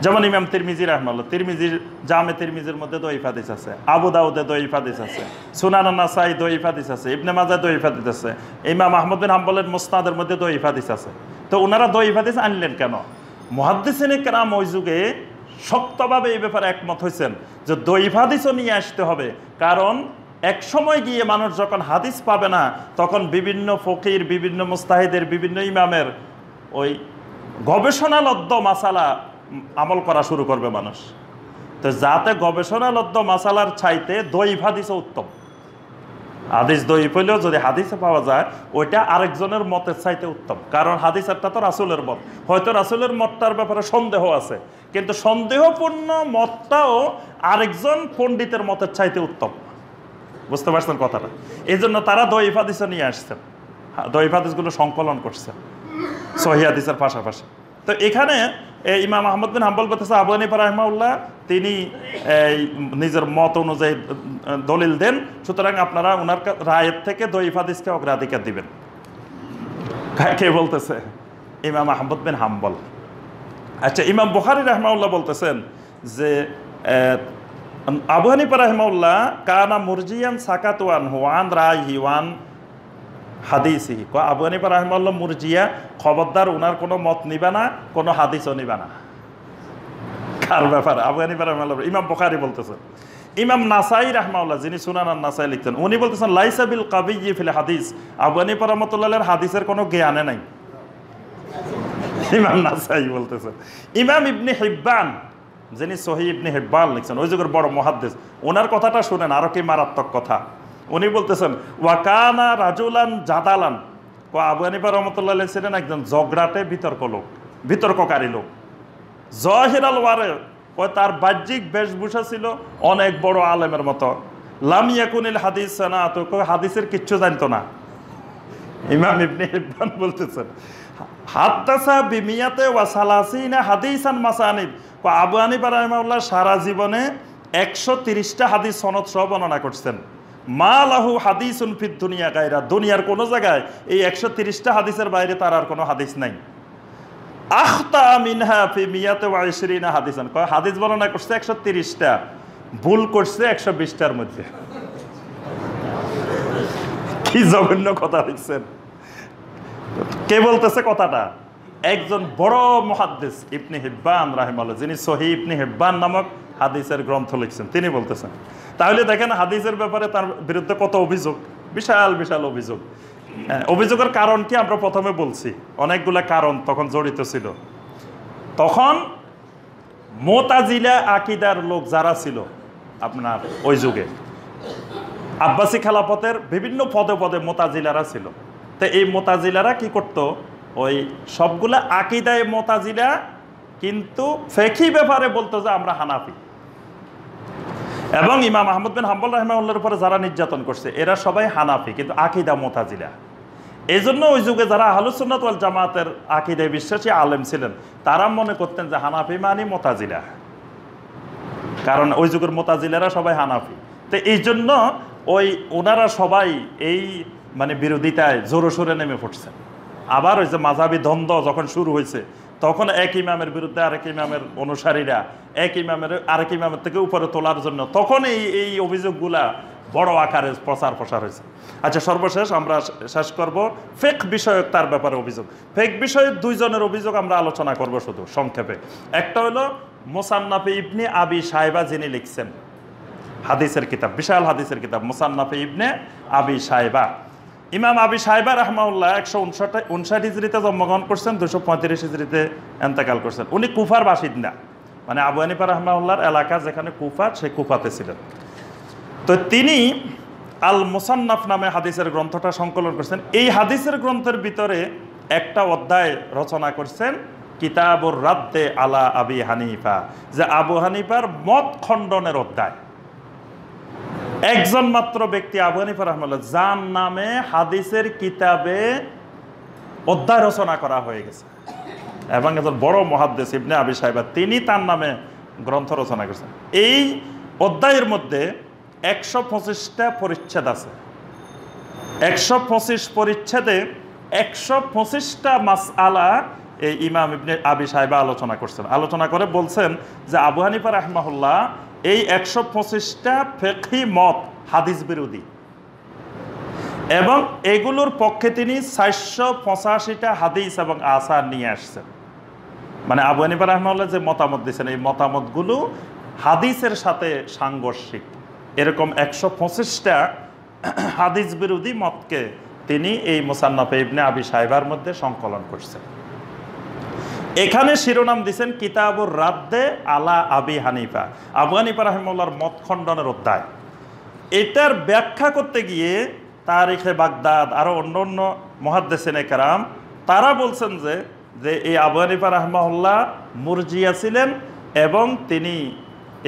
Speaker 1: যেমন ইমাম তিরমিজি রাহমাহুল্লাহ, তিরমিজির জামে তিরমিজির মধ্যে দঈফ হাদিস আছে, আবু দাউদে দঈফ হাদিস আছে, সুনান নাসাই দঈফ হাদিস আছে, ইবনে মাজাহ দঈফ হাদিস আছে, ইমাম আহমদ বিন হাম্বলের মুসনাদের মধ্যে দঈফ হাদিস আছে। তো ওনারা দঈফ হাদিস আনলেন কেন? মুহাদ্দিসিনে কেরাম ওই যুগে শক্তভাবে এই ব্যাপারে একমত হয়েছেন যে দঈফ হাদিসও নিয়ে আসতে হবে। কারণ এক সময় গিয়ে মানুষ যখন হাদিস পাবে না, তখন বিভিন্ন ফকির, বিভিন্ন মুস্তাহিদের, বিভিন্ন ইমামের ওই গবেষণালব্ধ মাসালা আমল করা শুরু করবে মানুষ। তো যাতে গবেষণালব্ধ মাসালার চাইতে দঈফ হাদিসও উত্তম। হাদিস দঈফ হইলেও যদি হাদিসে পাওয়া যায়, ওইটা আরেকজনের মতের চাইতে উত্তম। কারণ হাদিসেরটা তো রাসূলের মত, হয়তো রাসূলের মতটার ব্যাপারে সন্দেহ আছে, কিন্তু সন্দেহপূর্ণ মতটাও আরেকজন পণ্ডিতের মতের চাইতে উত্তম। বুঝতে পারছেন কথাটা? এই জন্য তারা দঈফ হাদিসও নিয়ে আসছেন, দঈফ হাদিসগুলো সংকলন করছেন সহিহ হাদিসের পাশাপাশি। তো এখানে ইমাম আহমদ বিন হাম্বল বলতেছে আবু হানিফা রাহিমাহুল্লাহ তিনি নিজের মত অনুযায়ী দলিল দেন, সুতরাং আপনারা ওনার রায়ের থেকে দঈফ হাদিসকে অগ্রাধিকার দিবেন। কে বলতেছে? ইমাম আহমদ বিন হাম্বল। আচ্ছা, ইমাম বুখারী রাহিমাহুল্লাহ বলতেছেন যে আবু হানিফা রাহিমাহুল্লাহ কানা মুরজিয়ান সাকাতু আনহু ওয়ান রাইহি ওয়ান হাদিসি। আবু হানিফা রাহিমাহুল্লাহ মুরজিয়া, খবরদার ওনার কোনো মত নিবে না, কোনো হাদিসও নিবে না। কার ব্যাপারে? আবু হানিফা রাহিমাহুল্লাহ। ইমাম বুখারী বলতেছেন। ইমাম নাসাই রাহমাহুল্লাহ, যিনি সুনান নাসাই লিখতেন, উনি বলতেছেন লাইসা বিল কাবিয়্যি ফিল হাদিস। আবু হানিফা রাহমাতুল্লাহর হাদিসের কোনো জ্ঞানে নাই। ইমাম নাসাই বলতেছেন। ইমাম ইবনে হিব্বান, যিনি সহিহ ইবনে হিব্বান লিখছেন, ওই যুগের বড় মুহাদ্দিস, ওনার কথাটা শুনেন, আরো কি মারাত্মক কথা। উনি বলতেছেন ওয়াকানা রাজুলান জাদালান। আবু হানিফা রাহমাতুল্লাহ ছিলেন একজন ঝগড়াটে বিতর্ক লোক, বিতর্ককারী লোক। জহিরাল ওয়ারে, তার বাহ্যিক বেশভূষা ছিল অনেক বড় আলেমের মতো। লাম ইয়াকুনিল হাদিস সানাত, হাদিসের কিচ্ছু জানতো না। ইমাম ইবনে হিব্বান বলতেছেন হাদাসা বিমিয়াতে ওয়া সালাসিনা হাদিসান মাসানিদ। আবু হানিফা রাহিমাহুল্লাহ সারা জীবনে 130টা হাদিস সনদ সহ বর্ণনা করছেন। মা লাহু হাদিসুন ফিদ দুনিয়া গায়রা, দুনিয়ার কোনো জায়গায় এই 130টা হাদিসের বাইরে তার আর কোনো হাদিস নাই। আখতা মিনহা ফি মিয়াতে ওয়া 20 হাদিসান, হাদিস বর্ণনা করছে 130টা, ভুল করছে 120টার মধ্যে। কি জঘন্য কথা লিখছেন! কে বলতেছে কথাটা? একজন বড় মুহাদ্দিস ইবনে হিব্বান রাহিমাহুল্লাহ, যিনি সহিহ ইবনে হিব্বান নামক হাদিসের গ্রন্থ লিখছেন, তিনি বলতেছেন। তাহলে দেখেন হাদিসের ব্যাপারে তার বিরুদ্ধে কত অভিযোগ, বিশাল বিশাল অভিযোগ। অভিযোগের কারণ কি আমরা প্রথমে বলছি, অনেকগুলা কারণ তখন জড়িত ছিল। তখন মুতাজিলা আকীদার লোক যারা ছিল আপনার ওই যুগে, আব্বাসী খেলাফতের বিভিন্ন পদে পদে মুতাজিলারা ছিল। তো এই মুতাজিলারা কি করত, ওই সবগুলা আকীদায়ে মুতাজিলা, কিন্তু ফিকহি ব্যাপারে বলতো যে আমরা হানাফি। এবং ইমাম আহমদ বিন হাম্বল রাহিমাহুল্লাহর উপরে যারা নির্যাতন করছে এরা সবাই হানাফি, কিন্তু আকীদা মুতাজিলা। এই জন্য ওই যুগে যারা আহলুস সুন্নাত ওয়াল জামাতের আকীদায় বিশ্বাসী আলেম ছিলেন, তারা মনে করতেন যে হানাফি মানে মুতাজিলা, কারণ ওই যুগের মুতাজিলারা সবাই হানাফি। তো এই জন্য ওই ওনারা সবাই এই মানে বিরোধিতায় জোরে সোরে নেমে পড়ছেন। আবার ওই যে মাযহাবী দ্বন্দ্ব যখন শুরু হয়েছে, তখন এক ইমামের বিরুদ্ধে আরেক ইমামের অনুসারীরা এক ইমামের আরেক ইমামের থেকে উপরে তোলার জন্য তখন এই অভিযোগগুলা বড় আকারে প্রচার প্রসার হয়েছে। আচ্ছা, সর্বশেষ আমরা শেষ করব ফিকহ বিষয়ক তার ব্যাপারে অভিযোগ। ফিকহ বিষয়ক দুইজনের অভিযোগ আমরা আলোচনা করব শুধু সংক্ষেপে। একটা হলো মুসান্নাফে ইবনে আবি শায়বা, যিনি লিখছেন হাদিসের কিতাব, বিশাল হাদিসের কিতাব মুসান্নাফে ইবনে আবি শায়বা। ইমাম আবি শায়বা রাহমাহুল্লাহ 159 হিজরিতে জন্মগ্রহণ করছেন, 235 হিজরিতে এন্তেকাল করছেন। উনি কুফার বাসিন্দা, মানে আবু হানিফা রাহমাহুল্লাহর এলাকা যেখানে কুফা, সেই কুফাতে ছিলেন। তো তিনি আল মুসান্নাফ নামে হাদিসের গ্রন্থটা সংকলন করছেন। এই হাদিসের গ্রন্থের ভিতরে একটা অধ্যায় রচনা করছেন কিতাবুর রাদ্দে আলা আবি হানিফা, যে আবু হানিফার মত খণ্ডনের অধ্যায়। একজন মাত্র ব্যক্তি আবু হানিফা রাহমাতুল্লাহ যার নামে হাদিসের কিতাবে অধ্যায় রচনা করা হয়ে গেছে, এবং একজন বড় মুহাদ্দিস ইবনে আবি শাইবা তিনি তার নামে গ্রন্থ রচনা করেছেন। এই অধ্যায়ের মধ্যে 125টা পরিচ্ছেদ আছে। 125 পরিচ্ছেদে 125টা মাসআলা এই ইমাম ইবনে আবি শাইবা আলোচনা করে বলছেন যে আবু হানিফা রাহমাহুল্লাহ এই 125টা ফিকহি মত হাদিস বিরোধী, এবং এগুলোর পক্ষে তিনি 485টা হাদিস এবং আসার নিয়ে আসছেন। মানে আবু হানিফা রাহমাহুল্লাহ যে মতামত দিয়েছেন এই মতামতগুলো হাদিসের সাথে সাংঘর্ষিক, এরকম 125টা হাদিস বিরোধী মতকে তিনি এই মুসান্নাফে ইবনে আবি শাইবার মধ্যে সংকলন করছেন। এখানে শিরোনাম দিয়েছেন কিতাবুর রাদ্দে আলা আবি হানিফা, আবু হানিফা রাহিমাহুল্লাহর মত খণ্ডনের অধ্যায়। এটার ব্যাখ্যা করতে গিয়ে তারিখে বাগদাদ আরও অন্য অন্য মুহাদ্দিসিনে কেরাম তারা বলছেন যে এই আবু হানিফা রাহিমাহুল্লাহ মুরজিয়া ছিলেন, এবং তিনি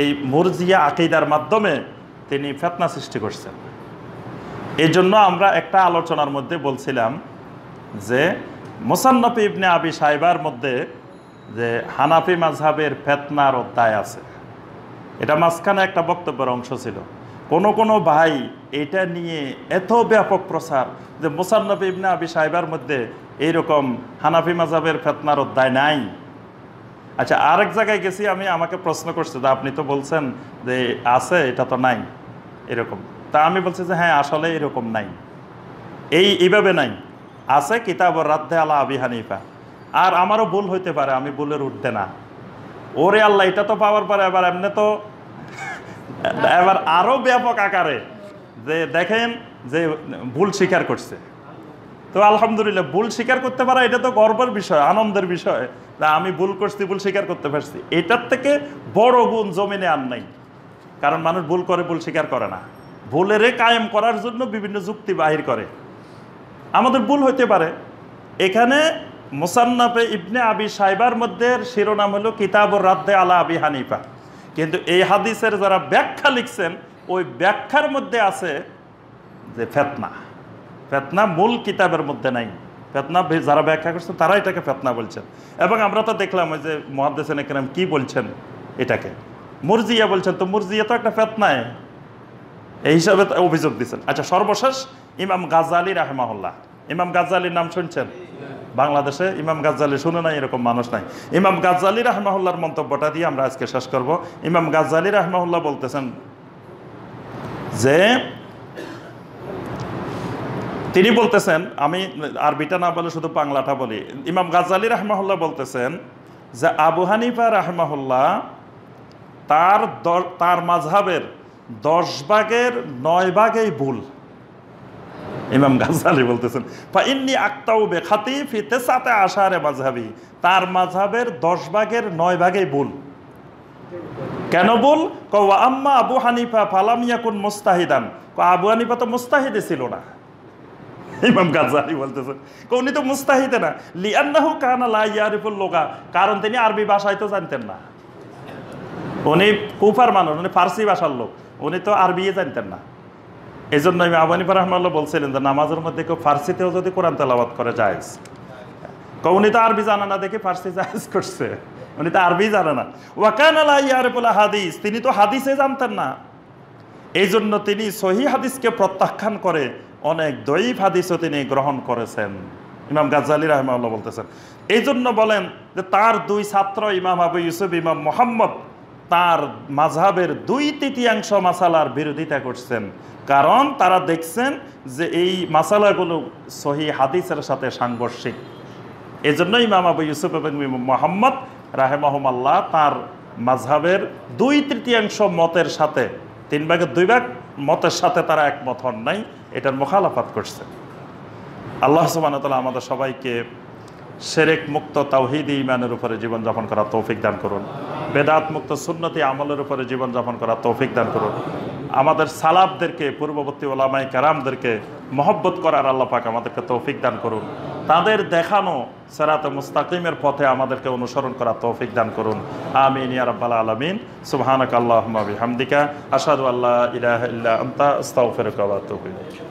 Speaker 1: এই মুরজিয়া আকীদার মাধ্যমে তিনি ফিতনা সৃষ্টি করছেন। এই জন্য আমরা একটা আলোচনার মধ্যে বলছিলাম যে মুসান্নাফ ইবনে আবি শাইবার মধ্যে যে হানাফি মাযহাবের ফিতনার অধ্যায় আছে, এটা মাঝখানে একটা বক্তব্যের অংশ ছিল। কোনো ভাই এটা নিয়ে এত ব্যাপক প্রচার যে মুসান্নাফ ইবনে আবি শাইবার মধ্যে এইরকম হানাফি মাযহাবের ফিতনার অধ্যায় নাই। আচ্ছা, আরেক জায়গায় গেছি আমি, আমাকে প্রশ্ন করছে যে আপনি তো বলছেন যে আছে, এটা তো নাই এরকম। তা আমি বলছি যে হ্যাঁ আসলে এরকম নাই, এইভাবে নাই, আছে কিতাবুর রাদ্দে আলা আবি হানিফা। আর আমারও ভুল হইতে পারে, আমি ভুলের উঠতে না। ওরে আল্লাহ, এটা তো পাওয়ার পরে এবার এমনি তো এবার আরও ব্যাপক আকারে যে দেখেন যে ভুল স্বীকার করছে। তো আলহামদুলিল্লাহ, ভুল স্বীকার করতে পারা এটা তো গর্বের বিষয়, আনন্দের বিষয়। আমি ভুল করছি, ভুল স্বীকার করতে পারছি, এটার থেকে বড় গুণ জমিনে আর নাই। কারণ মানুষ ভুল করে, ভুল স্বীকার করে না। ভুলেরে কায়েম করার জন্য বিভিন্ন যুক্তি বাহির করে। আমাদের ভুল হইতে পারে। এখানে মুসান্নাফে ইবনে আবি শাইবার মধ্যে শিরোনাম হলো কিতাবুর রাদ্দে আলা আবি হানিফা, কিন্তু এই হাদিসের যারা ব্যাখ্যা লিখছেন ওই ব্যাখ্যার মধ্যে আছে যে ফিতনা মূল কিতাবের মধ্যে নাই। ফিতনা যারা ব্যাখ্যা করছেন তারা এটাকে ফিতনা বলছেন, এবং আমরা তো দেখলাম ওই যে মুহাদ্দিসিনে কেরাম কি বলছেন, এটাকে মুরজিয়া বলছেন। তো মুরজিয়া তো একটা ফিতনায়, এই হিসাবে অভিযোগ দিচ্ছেন। আচ্ছা, সর্বশেষ ইমাম গাজ্জালী রাহিমাহুল্লাহ, ইমাম গাজ্জালীর নাম শুনছেন? বাংলাদেশে ইমাম গাজ্জালী শুনে নাই এরকম মানুষ নাই। ইমাম গাজ্জালী রাহিমাহুল্লাহর মন্তব্যটা দিয়ে আমরা আজকে শেষ করব। ইমাম গাজ্জালী রাহিমাহুল্লাহ বলতেছেন যে তিনি বলতেছেন, আমি আরবিটা না বলে শুধু বাংলাটা বলি। ইমাম গাজ্জালী রাহিমাহুল্লাহ বলতেছেন যে আবু হানিফা রাহিমাহুল্লাহ তার মাযহাবের 10 ভাগের 9 ভাগেই ভুল। ইমাম গাজ্জালী বলতেছেন ফাইন্নী আক্তাউ বিখাতি ফি 19 মাযহাবি, তার মাযহাবের 10 ভাগের 9 ভাগেই ভুল। কেন ভুল? ওয়া আম্মা আবু হানিফা ফালাম ইয়াকুন মুস্তাহিদান, আবু হানিফা তো মুস্তাহিদে ছিল না। ইমাম গাজ্জালী বলতেছেন উনি তো মুস্তাহিদে না, লিআন্নাহু কানা লা ইয়ারিফুল লুগা, কারণ তিনি আরবি ভাষায় তো জানতেন না। উনি কুফার মানুষ, উনি ফার্সি ভাষার লোক, উনি তো আরবি জানতেন না। এই জন্য আবু হানিফা রাহিমাহুল্লাহ বলছিলেন যে নামাজের মধ্যে কেউ ফার্সিতেও যদি কোরআন তেলাওয়াত করে জায়েজ। উনি তো আরবি জানে না দেখে ফার্সি জায়েজ করছে, উনি তো আরবি জানে না। ওয়া কানা লা ইয়ারিফুল হাদিস, তিনি তো হাদিসে জানতেন না। এই জন্য তিনি সহিহ হাদিসকে প্রত্যাখ্যান করে অনেক দঈফ হাদিসও তিনি গ্রহণ করেছেন। ইমাম গাজ্জালী রাহিমাহুল্লাহ বলতেছেন এই জন্য বলেন যে তার 2 ছাত্র ইমাম আবু ইউসুফ, ইমাম মুহাম্মদ তার মাযহাবের 2/3 মাসালার বিরোধিতা করছেন, কারণ তারা দেখছেন যে এই মাসালাগুলো সহিহ হাদিসের সাথে সাংঘর্ষিক। এই জন্য ইমাম আবু ইউসুফ এবং ইমাম মুহাম্মদ রাহিমাহুমাল্লাহ তার মাযহাবের 2/3 মতের সাথে 3 ভাগের 2 ভাগ মতের সাথে তারা একমত হন নাই, এটার মুখালাফাত করছে। আল্লাহ সুবহানাহু ওয়া তাআলা আমাদের সবাইকে শিরক মুক্ত তাওহীদি ঈমানের উপরে জীবনযাপন করার তৌফিক দান করুন, বেদাত মুক্ত সুন্নতি আমলের উপরে জীবনযাপন করার তৌফিক দান করুন। আমাদের সালাফদেরকে, পূর্ববর্তী ওলামায়ে কেরামদেরকে মহব্বত করার আল্লাহ পাক আমাদেরকে তৌফিক দান করুন। তাদের দেখানো সিরাতে মুস্তাকিমের পথে আমাদেরকে অনুসরণ করা তৌফিক দান করুন। আমিন ইয়া রাব্বাল আলামিন। সুবহানাকাল্লাহুম্মা বিহামদিকা আশহাদু আল্লা ইলাহা ইল্লা আনতা আস্তাগফিরুকা ওয়া আতুবু ইলাইক।